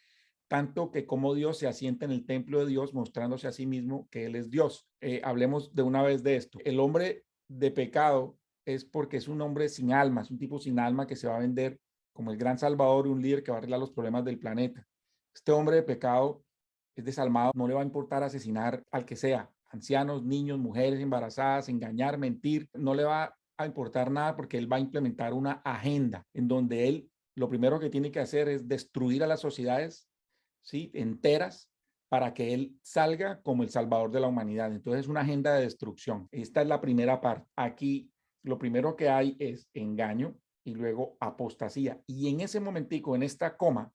tanto que como Dios se asienta en el templo de Dios, mostrándose a sí mismo que Él es Dios. Hablemos de una vez de esto. El hombre de pecado es porque es un hombre sin alma, es un tipo sin alma que se va a vender como el gran salvador y un líder que va a arreglar los problemas del planeta. Este hombre de pecado es desalmado, no le va a importar asesinar al que sea, ancianos, niños, mujeres embarazadas, engañar, mentir, no le va a importar nada porque él va a implementar una agenda en donde él lo primero que tiene que hacer es destruir a las sociedades, ¿sí?, enteras, para que él salga como el salvador de la humanidad. Entonces es una agenda de destrucción. Esta es la primera parte. Aquí lo primero que hay es engaño y luego apostasía. Y en ese momentico, en esta coma,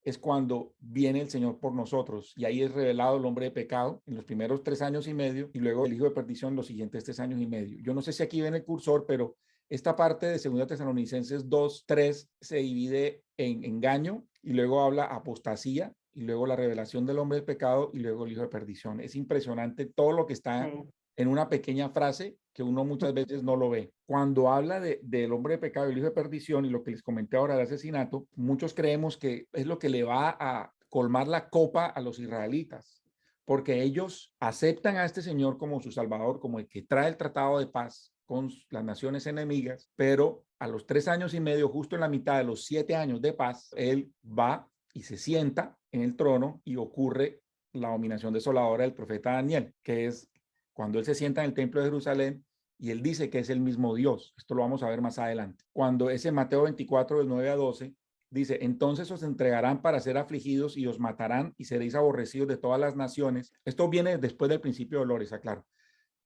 es cuando viene el Señor por nosotros. Y ahí es revelado el hombre de pecado en los primeros 3 años y medio y luego el hijo de perdición en los siguientes 3 años y medio. Yo no sé si aquí ven el cursor, pero esta parte de 2 Tesalonicenses 2, 3 se divide en engaño y luego habla apostasía y luego la revelación del hombre de pecado y luego el hijo de perdición. Es impresionante todo lo que está en una pequeña frase que uno muchas veces no lo ve. Cuando habla del hombre de pecado y el hijo de perdición y lo que les comenté ahora del asesinato, muchos creemos que es lo que le va a colmar la copa a los israelitas, porque ellos aceptan a este señor como su salvador, como el que trae el tratado de paz con las naciones enemigas, pero a los 3 años y medio, justo en la mitad de los 7 años de paz, él va y se sienta en el trono y ocurre la abominación desoladora del profeta Daniel, que es cuando él se sienta en el templo de Jerusalén y él dice que es el mismo Dios. Esto lo vamos a ver más adelante. Cuando ese Mateo 24, del 9 a 12, dice, entonces os entregarán para ser afligidos y os matarán y seréis aborrecidos de todas las naciones. Esto viene después del principio de dolores, aclaro,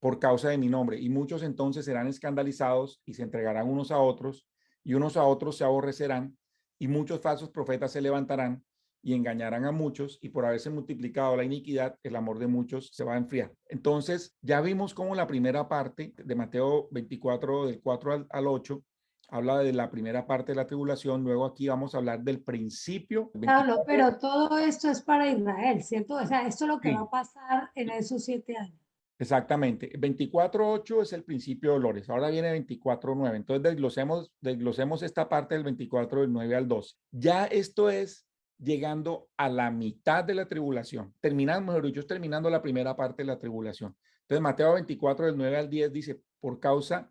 por causa de mi nombre. Y muchos entonces serán escandalizados y se entregarán unos a otros y unos a otros se aborrecerán y muchos falsos profetas se levantarán y engañarán a muchos y por haberse multiplicado la iniquidad, el amor de muchos se va a enfriar. Entonces, ya vimos cómo la primera parte de Mateo 24, del 4 al 8, habla de la primera parte de la tribulación. Luego aquí vamos a hablar del principio. Pablo, pero todo esto es para Israel, ¿cierto? O sea, esto es lo que Sí. va a pasar en esos 7 años. Exactamente. 24.8 es el principio de dolores. Ahora viene 24.9. Entonces desglosemos esta parte del 24 del 9 al 12. Ya esto es llegando a la mitad de la tribulación. Mejor dicho, terminando la primera parte de la tribulación. Entonces Mateo 24 del 9 al 10 dice, por causa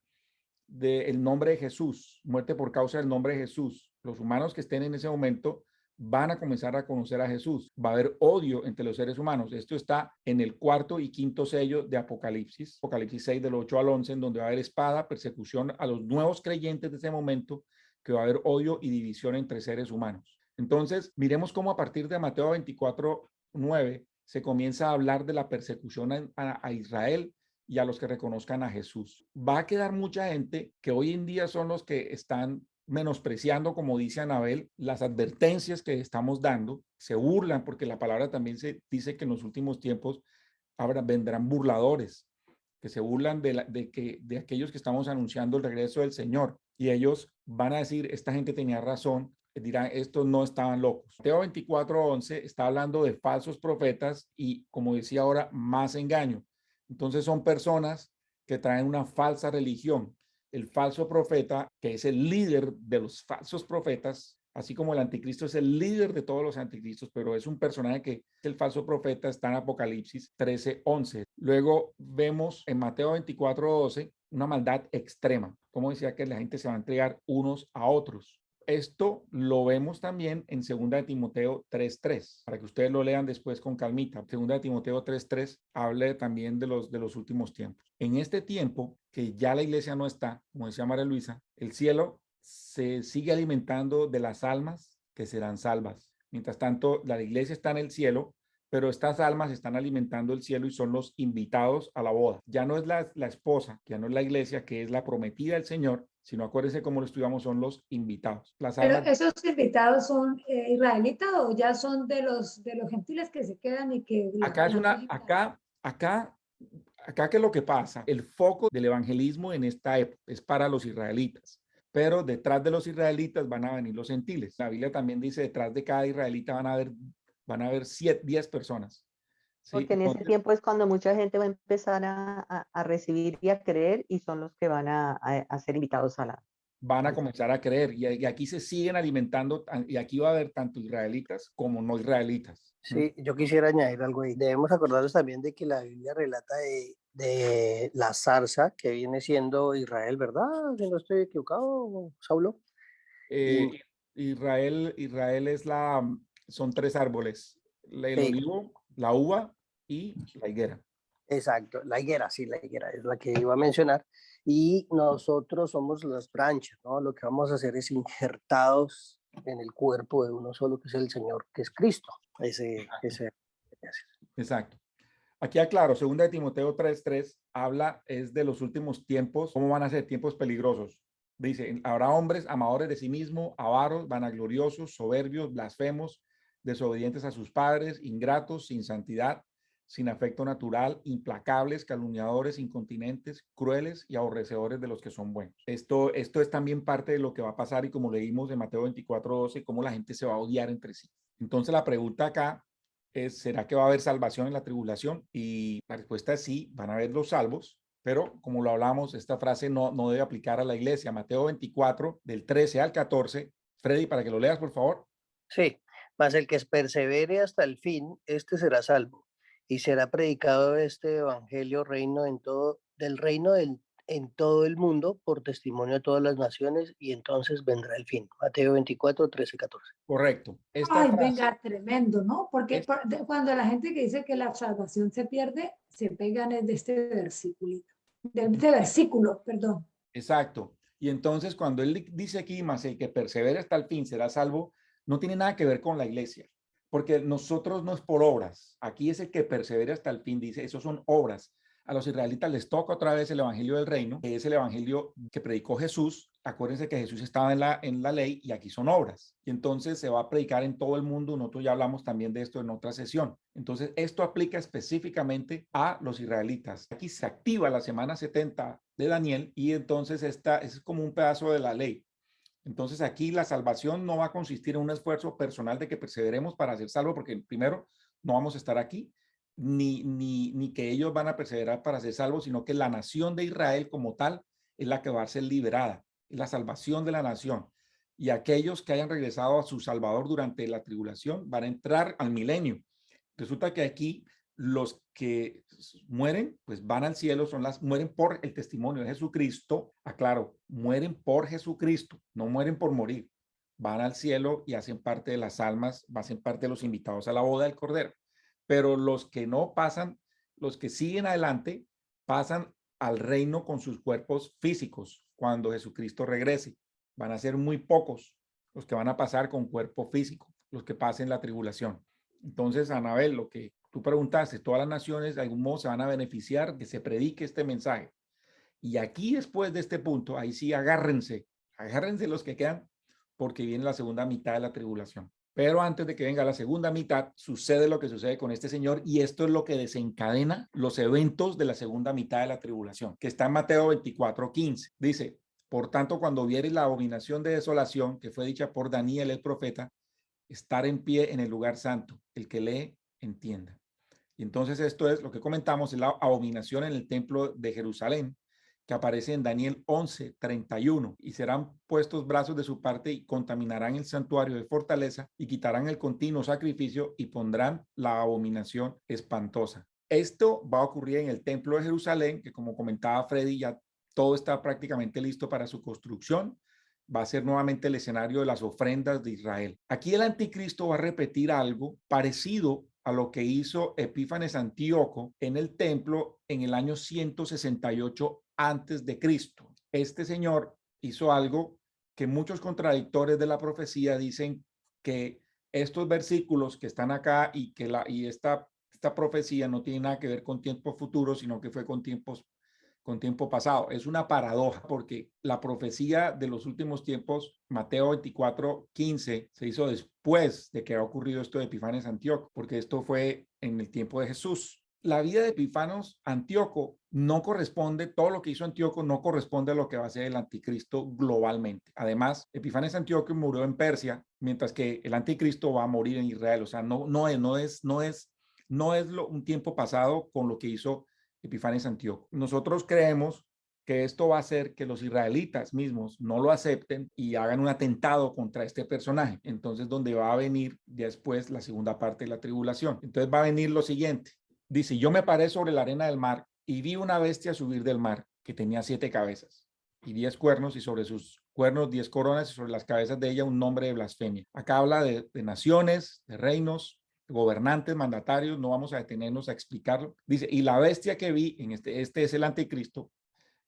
del nombre de Jesús, muerte por causa del nombre de Jesús, los humanos que estén en ese momento van a comenzar a conocer a Jesús. Va a haber odio entre los seres humanos. Esto está en el cuarto y quinto sello de Apocalipsis, Apocalipsis 6 del 8 al 11, en donde va a haber espada, persecución a los nuevos creyentes de ese momento, que va a haber odio y división entre seres humanos. Entonces, miremos cómo a partir de Mateo 24:9 se comienza a hablar de la persecución a Israel y a los que reconozcan a Jesús. Va a quedar mucha gente que hoy en día son los que están menospreciando, como dice Anabel, las advertencias que estamos dando, se burlan, porque la palabra también se dice que en los últimos tiempos vendrán burladores, que se burlan de aquellos que estamos anunciando el regreso del Señor, y ellos van a decir, esta gente tenía razón, dirán, estos no estaban locos. Mateo 24:11 está hablando de falsos profetas y, como decía ahora, más engaño. Entonces son personas que traen una falsa religión. El falso profeta, que es el líder de los falsos profetas, así como el anticristo es el líder de todos los anticristos, pero es un personaje que el falso profeta está en Apocalipsis 13:11. Luego vemos en Mateo 24:12 una maldad extrema, como decía que la gente se va a entregar unos a otros. Esto lo vemos también en 2 de Timoteo 3:3, para que ustedes lo lean después con calmita. 2 de Timoteo 3:3 habla también de los últimos tiempos. En este tiempo, que ya la iglesia no está, como decía María Luisa, el cielo se sigue alimentando de las almas que serán salvas. Mientras tanto, la iglesia está en el cielo, pero estas almas están alimentando el cielo y son los invitados a la boda. Ya no es la esposa, ya no es la iglesia, que es la prometida del Señor, sino acuérdense cómo lo estudiamos, son los invitados. Las Pero almas, esos invitados son israelitas o ya son de los gentiles que se quedan y que acá es una, acá ¿qué es lo que pasa? El foco del evangelismo en esta época es para los israelitas, pero detrás de los israelitas van a venir los gentiles. La Biblia también dice, detrás de cada israelita van a haber 10 personas. ¿Sí? Porque en ese Entonces, tiempo es cuando mucha gente va a empezar a recibir y a creer y son los que van a ser invitados a la... van a comenzar a creer y aquí se siguen alimentando y aquí va a haber tanto israelitas como no israelitas. Sí, yo quisiera añadir algo ahí. Debemos acordarnos también de que la Biblia relata de la zarza que viene siendo Israel, ¿verdad? Si no estoy equivocado, Saulo. Eh, Israel son 3 árboles, el Sí, olivo, la uva y la higuera. exacto, la higuera, sí, la higuera es la que iba a mencionar. Y nosotros somos las branches, ¿no? Lo que vamos a hacer es injertados en el cuerpo de uno solo, que es el Señor, que es Cristo. Ese. Exacto. Aquí aclaro, 2 de Timoteo 3:3 habla es de los últimos tiempos, cómo van a ser tiempos peligrosos. Dice, habrá hombres amadores de sí mismos, avaros, vanagloriosos, soberbios, blasfemos, desobedientes a sus padres, ingratos, sin santidad, sin afecto natural, implacables, calumniadores, incontinentes, crueles y aborrecedores de los que son buenos. Esto es también parte de lo que va a pasar y como leímos en Mateo 24:12, cómo la gente se va a odiar entre sí. Entonces la pregunta acá ¿será que va a haber salvación en la tribulación? Y la respuesta es sí, van a haber los salvos, pero como lo hablamos, esta frase no debe aplicar a la iglesia. Mateo 24, del 13 al 14. Freddy, para que lo leas, por favor. Sí, mas el que persevere hasta el fin, este será salvo. Y será predicado este evangelio del reino en todo el mundo por testimonio a todas las naciones, y entonces vendrá el fin. Mateo 24, 13, 14. Correcto. Esta Ay, frase, venga, tremendo, ¿no? Porque es, cuando la gente que dice que la salvación se pierde, se pegan de este versículo, de este versículo, perdón. exacto. Y entonces cuando él dice aquí, más el que persevere hasta el fin será salvo, no tiene nada que ver con la iglesia, porque nosotros no es por obras. Aquí es el que persevere hasta el fin, dice, esos son obras. A los israelitas les toca otra vez el evangelio del reino, que es el evangelio que predicó Jesús. Acuérdense que Jesús estaba en la ley y aquí son obras. Y entonces se va a predicar en todo el mundo. Nosotros ya hablamos también de esto en otra sesión. Entonces esto aplica específicamente a los israelitas. Aquí se activa la semana 70 de Daniel y entonces esta es como un pedazo de la ley. Entonces aquí la salvación no va a consistir en un esfuerzo personal de que perseveremos para ser salvos, porque primero no vamos a estar aquí, ni que ellos van a perseverar para ser salvos, sino que la nación de Israel como tal es la que va a ser liberada, es la salvación de la nación. Y aquellos que hayan regresado a su Salvador durante la tribulación van a entrar al milenio. Resulta que aquí los que mueren, pues van al cielo, mueren por el testimonio de Jesucristo. Aclaro, mueren por Jesucristo, no mueren por morir. Van al cielo y hacen parte de las almas, hacen parte de los invitados a la boda del Cordero. Pero los que no pasan, los que siguen adelante, pasan al reino con sus cuerpos físicos cuando Jesucristo regrese. Van a ser muy pocos los que van a pasar con cuerpo físico, los que pasen la tribulación. Entonces, Anabel, lo que tú preguntaste, todas las naciones de algún modo se van a beneficiar de que se predique este mensaje. Y aquí, después de este punto, ahí sí agárrense los que quedan, porque viene la segunda mitad de la tribulación. Pero antes de que venga la segunda mitad, sucede lo que sucede con este señor, y esto es lo que desencadena los eventos de la segunda mitad de la tribulación, que está en Mateo 24, 15. Dice, por tanto, cuando vieres la abominación de desolación que fue dicha por Daniel el profeta, estar en pie en el lugar santo. El que lee, entienda. Y entonces esto es lo que comentamos, es la abominación en el templo de Jerusalén, que aparece en Daniel 11, 31. Y serán puestos brazos de su parte y contaminarán el santuario de fortaleza y quitarán el continuo sacrificio y pondrán la abominación espantosa. Esto va a ocurrir en el templo de Jerusalén, que como comentaba Freddy, ya todo está prácticamente listo para su construcción. Va a ser nuevamente el escenario de las ofrendas de Israel. Aquí el anticristo va a repetir algo parecido a lo que hizo Epífanes Antíoco en el templo en el año 168 antes de Cristo. Este señor hizo algo que muchos contradictores de la profecía dicen que estos versículos que están acá y que esta profecía no tiene nada que ver con tiempos futuros, sino que fue con tiempo pasado. Es una paradoja porque la profecía de los últimos tiempos, Mateo 24, 15, se hizo después de que ha ocurrido esto de Epifanes Antíoco, porque esto fue en el tiempo de Jesús. La vida de Epifanos Antíoco no corresponde, todo lo que hizo Antíoco no corresponde a lo que va a ser el anticristo globalmente. Además, Epifanes Antíoco murió en Persia, mientras que el anticristo va a morir en Israel. O sea, no es un tiempo pasado con lo que hizo Epifanes Antíoco. Nosotros creemos que esto va a hacer que los israelitas mismos no lo acepten y hagan un atentado contra este personaje. Entonces, donde va a venir después la segunda parte de la tribulación. Entonces va a venir lo siguiente. Dice, yo me paré sobre la arena del mar y vi una bestia subir del mar que tenía 7 cabezas y 10 cuernos, y sobre sus cuernos 10 coronas, y sobre las cabezas de ella un nombre de blasfemia. Acá habla de naciones, de reinos, gobernantes, mandatarios. No vamos a detenernos a explicarlo. Dice, y la bestia que vi, en este es el anticristo,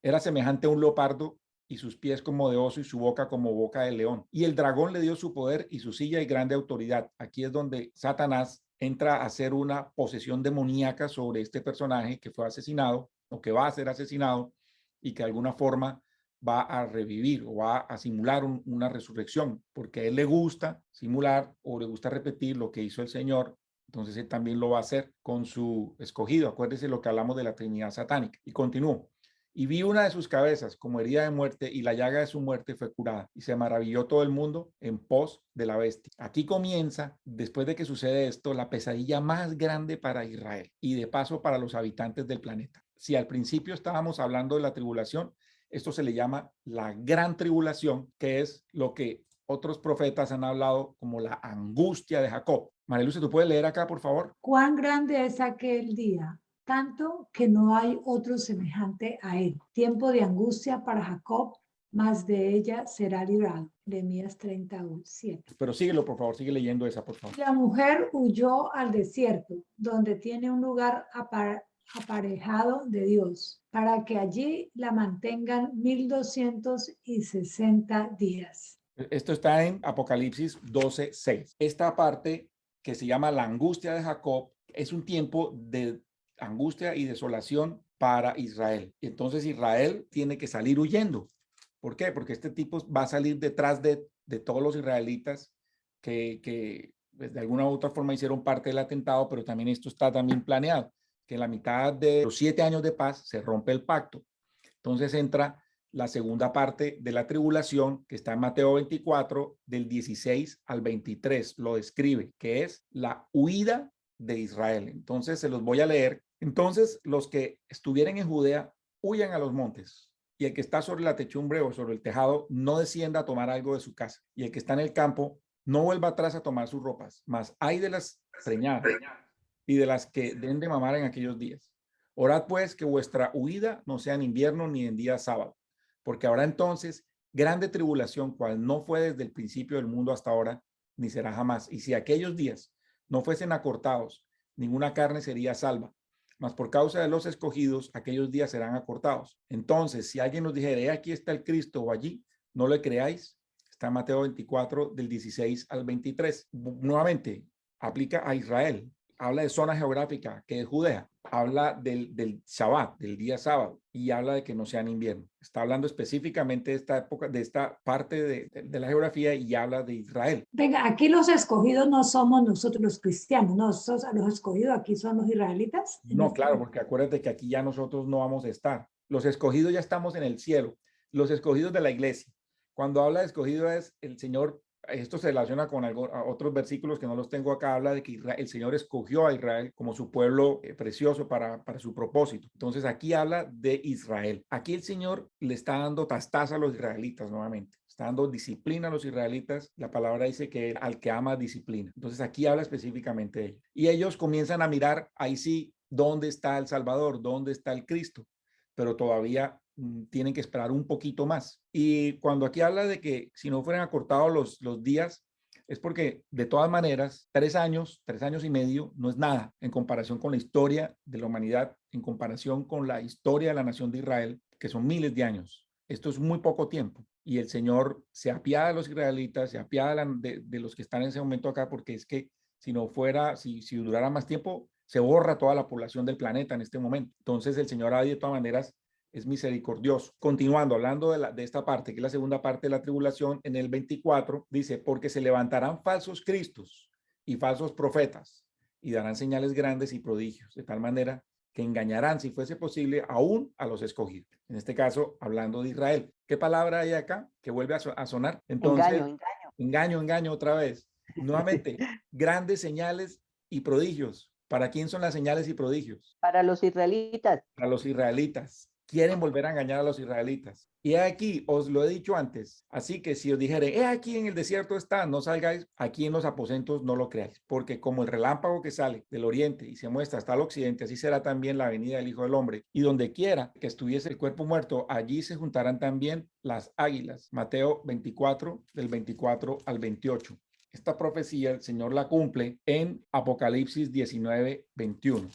era semejante a un leopardo, y sus pies como de oso y su boca como boca de león. Y el dragón le dio su poder y su silla y grande autoridad. Aquí es donde Satanás entra a hacer una posesión demoníaca sobre este personaje que fue asesinado o que va a ser asesinado y que de alguna forma va a revivir o va a simular una resurrección, porque a él le gusta simular o le gusta repetir lo que hizo el Señor. Entonces él también lo va a hacer con su escogido. Acuérdese lo que hablamos de la Trinidad satánica. Y continúo. Y vi una de sus cabezas como herida de muerte y la llaga de su muerte fue curada. Y se maravilló todo el mundo en pos de la bestia. Aquí comienza, después de que sucede esto, la pesadilla más grande para Israel y de paso para los habitantes del planeta. Si al principio estábamos hablando de la tribulación, esto se le llama la gran tribulación, que es lo que otros profetas han hablado como la angustia de Jacob. María Luce, ¿tú puedes leer acá, por favor? Cuán grande es aquel día, tanto que no hay otro semejante a él. Tiempo de angustia para Jacob, mas de ella será librado. Jeremías 37. Pero síguelo, por favor, sigue leyendo esa, por favor. La mujer huyó al desierto, donde tiene un lugar aparejado de Dios, para que allí la mantengan 1260 días. Esto está en Apocalipsis 12:6. Esta parte que se llama la angustia de Jacob es un tiempo de angustia y desolación para Israel. Y entonces Israel tiene que salir huyendo. ¿Por qué? Porque este tipo va a salir detrás de todos los israelitas que pues, de alguna u otra forma hicieron parte del atentado, pero también esto está también planeado, que en la mitad de los 7 años de paz se rompe el pacto. Entonces entra la segunda parte de la tribulación, que está en Mateo 24, del 16 al 23, lo describe, que es la huida de Israel. Entonces se los voy a leer. Entonces los que estuvieren en Judea, huyan a los montes, y el que está sobre la techumbre o sobre el tejado, no descienda a tomar algo de su casa, y el que está en el campo, no vuelva atrás a tomar sus ropas, mas hay de las preñadas y de las que den de mamar en aquellos días. Orad pues que vuestra huida no sea en invierno ni en día sábado, porque habrá entonces grande tribulación, cual no fue desde el principio del mundo hasta ahora, ni será jamás. Y si aquellos días no fuesen acortados, ninguna carne sería salva, mas por causa de los escogidos, aquellos días serán acortados. Entonces, si alguien nos dijere, aquí está el Cristo o allí, no le creáis. Está en Mateo 24, del 16 al 23. Nuevamente, aplica a Israel. Habla de zona geográfica, que es Judea. Habla del Shabbat, del día sábado, y habla de que no sea en invierno. Está hablando específicamente de esta época, de esta parte de la geografía, y habla de Israel. Venga, aquí los escogidos no somos nosotros los cristianos, no, los escogidos aquí son los israelitas. No, claro, porque acuérdate que aquí ya nosotros no vamos a estar. Los escogidos ya estamos en el cielo. Los escogidos de la iglesia. Cuando habla de escogido es el Señor. Esto se relaciona con otros versículos que no los tengo acá, habla de que el Señor escogió a Israel como su pueblo precioso para su propósito. Entonces aquí habla de Israel. Aquí el Señor le está dando tastaza a los israelitas nuevamente. Está dando disciplina a los israelitas. La palabra dice que al que ama disciplina. Entonces aquí habla específicamente de ellos. Y ellos comienzan a mirar, ahí sí, ¿dónde está el Salvador? ¿Dónde está el Cristo? Pero todavía tienen que esperar un poquito más. Y cuando aquí habla de que si no fueran acortados los días, es porque de todas maneras, 3 años y medio no es nada en comparación con la historia de la humanidad, en comparación con la historia de la nación de Israel, que son miles de años. Esto es muy poco tiempo. Y el Señor se apiada de los israelitas, se apiada de los que están en ese momento acá, porque es que si no fuera, si durara más tiempo, se borra toda la población del planeta en este momento. Entonces el Señor de todas maneras es misericordioso. Continuando, hablando de esta parte, que es la segunda parte de la tribulación, en el 24 dice, porque se levantarán falsos cristos y falsos profetas y darán señales grandes y prodigios, de tal manera que engañarán, si fuese posible, aún a los escogidos. En este caso, hablando de Israel. ¿Qué palabra hay acá que vuelve a sonar? Entonces, engaño otra vez. Nuevamente, grandes señales y prodigios. ¿Para quién son las señales y prodigios? Para los israelitas. Para los israelitas. Quieren volver a engañar a los israelitas. Y aquí, os lo he dicho antes, así que si os dijere, aquí en el desierto está, no salgáis, aquí en los aposentos no lo creáis, porque como el relámpago que sale del oriente y se muestra hasta el occidente, así será también la venida del Hijo del Hombre. Y donde quiera que estuviese el cuerpo muerto, allí se juntarán también las águilas. Mateo 24, del 24 al 28. Esta profecía el Señor la cumple en Apocalipsis 19, 21.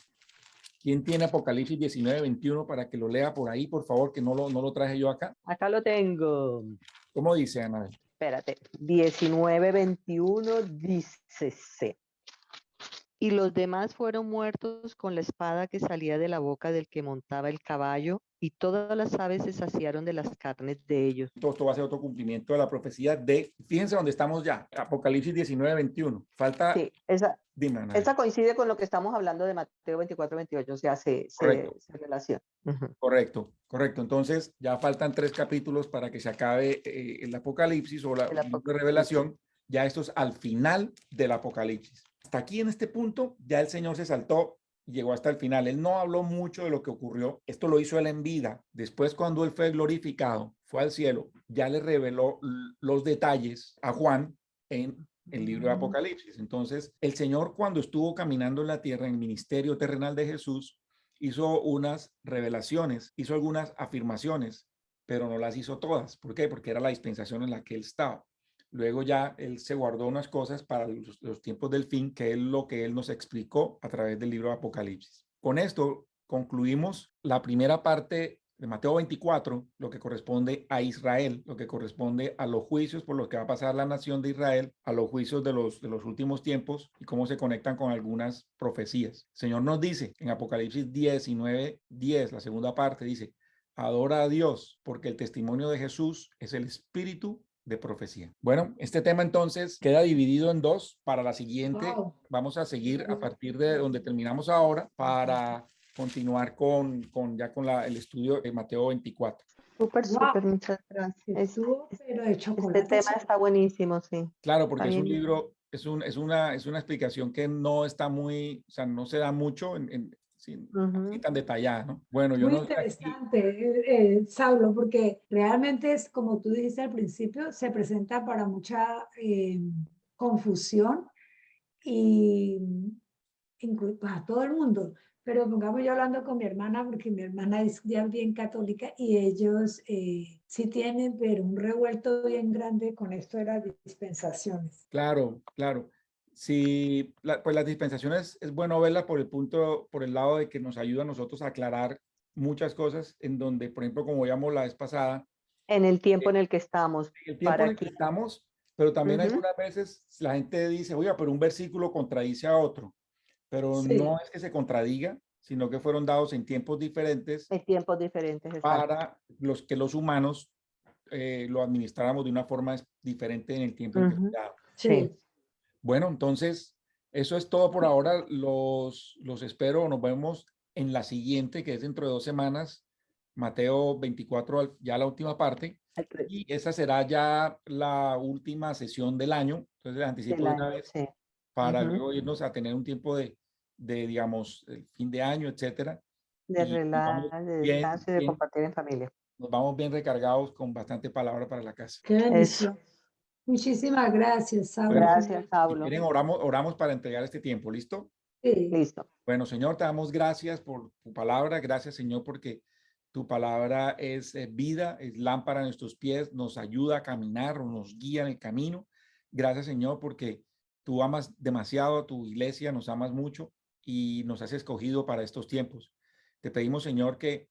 ¿Quién tiene Apocalipsis 19, 21 para que lo lea por ahí, por favor, que no lo traje yo acá? Acá lo tengo. ¿Cómo dice, Anabel? Espérate. 19, 21 dice. Y los demás fueron muertos con la espada que salía de la boca del que montaba el caballo, y todas las aves se saciaron de las carnes de ellos. Esto va a ser otro cumplimiento de la profecía fíjense dónde estamos ya, Apocalipsis 19:21. Falta, Sí, esa dime, Ana. Esa coincide con lo que estamos hablando de Mateo 24-28, o sea, se relaciona. Correcto, correcto. Entonces, ya faltan 3 capítulos para que se acabe el Apocalipsis o la revelación. Ya esto es al final del Apocalipsis. Hasta aquí en este punto, ya el Señor se saltó y llegó hasta el final. Él no habló mucho de lo que ocurrió. Esto lo hizo él en vida. Después, cuando él fue glorificado, fue al cielo, ya le reveló los detalles a Juan en el libro de Apocalipsis. Entonces, el Señor, cuando estuvo caminando en la tierra, en el ministerio terrenal de Jesús, hizo unas revelaciones, hizo algunas afirmaciones, pero no las hizo todas. ¿Por qué? Porque era la dispensación en la que él estaba. Luego ya él se guardó unas cosas para los tiempos del fin, que es lo que él nos explicó a través del libro de Apocalipsis. Con esto concluimos la primera parte de Mateo 24, lo que corresponde a Israel, lo que corresponde a los juicios por los que va a pasar la nación de Israel, a los juicios de los últimos tiempos y cómo se conectan con algunas profecías. El Señor nos dice en Apocalipsis 19:10, la segunda parte, dice, adora a Dios porque el testimonio de Jesús es el espíritu de profecía. Bueno, este tema entonces queda dividido en 2. Para la siguiente vamos a seguir a partir de donde terminamos ahora para continuar con el estudio de Mateo 24. Súper, muchas gracias. Pero de chocolate. Este tema está buenísimo, sí. Claro, porque Está es un bien. libro, es una explicación que no está muy, o sea, no se da mucho así tan detallada, ¿no? Bueno, yo Muy no sé aquí. interesante, Saulo, porque realmente es como tú dijiste al principio, se presenta para mucha confusión y a todo el mundo. Pero pongamos yo hablando con mi hermana, porque mi hermana es ya bien católica y ellos sí tienen, pero un revuelto bien grande con esto de las dispensaciones. Claro, claro. Sí, pues las dispensaciones es bueno verlas por el lado de que nos ayuda a nosotros a aclarar muchas cosas en donde, por ejemplo, como veíamos la vez pasada, En el tiempo en el que estamos. el tiempo en el que estamos, pero también algunas veces la gente dice, oye, pero un versículo contradice a otro, pero no es que se contradiga, sino que fueron dados en tiempos diferentes En tiempos diferentes, exacto. para los humanos lo administráramos de una forma diferente en el tiempo en que fue dado. Sí. Bueno, entonces, eso es todo por ahora. Los espero. Nos vemos en la siguiente, que es dentro de 2 semanas. Mateo 24, ya la última parte. Y esa será ya la última sesión del año. Entonces, les anticipo de una vez para luego irnos a tener un tiempo de digamos, el fin de año, etcétera. De Y nos vamos relax, de bien, descanso y de compartir en familia. nos vamos bien recargados con bastante palabra para la casa. Qué bendición. Muchísimas gracias, Saulo. Bueno, Gracias, si Pablo. quieren, oramos para entregar este tiempo. ¿Listo? Sí. Listo. Bueno, Señor, te damos gracias por tu palabra. Gracias, Señor, porque tu palabra es vida, es lámpara a nuestros pies, nos ayuda a caminar o nos guía en el camino. Gracias, Señor, porque tú amas demasiado a tu iglesia, nos amas mucho y nos has escogido para estos tiempos. Te pedimos, Señor, que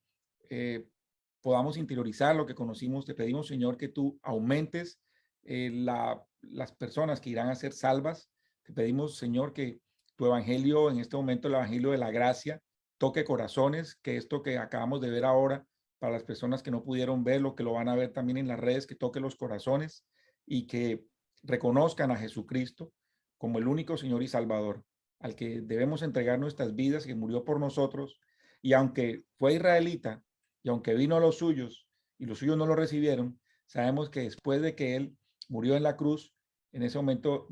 podamos interiorizar lo que conocimos. Te pedimos, Señor, que tú aumentes las personas que irán a ser salvas. Te pedimos, Señor, que tu evangelio, en este momento el evangelio de la gracia, toque corazones, que esto que acabamos de ver ahora, para las personas que no pudieron verlo, que lo van a ver también en las redes, que toque los corazones y que reconozcan a Jesucristo como el único Señor y Salvador, al que debemos entregar nuestras vidas, que murió por nosotros. Y aunque fue israelita, y aunque vino a los suyos, y los suyos no lo recibieron, sabemos que después de que Él murió en la cruz, en ese momento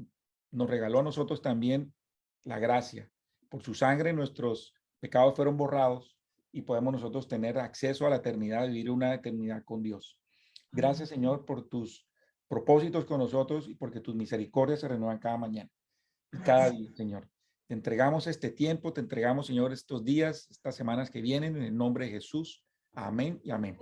nos regaló a nosotros también la gracia. Por su sangre nuestros pecados fueron borrados y podemos nosotros tener acceso a la eternidad, vivir una eternidad con Dios. Gracias, Señor, por tus propósitos con nosotros y porque tus misericordias se renuevan cada mañana y cada día, Señor. Te entregamos este tiempo, te entregamos, Señor, estos días, estas semanas que vienen, en el nombre de Jesús. Amén y amén.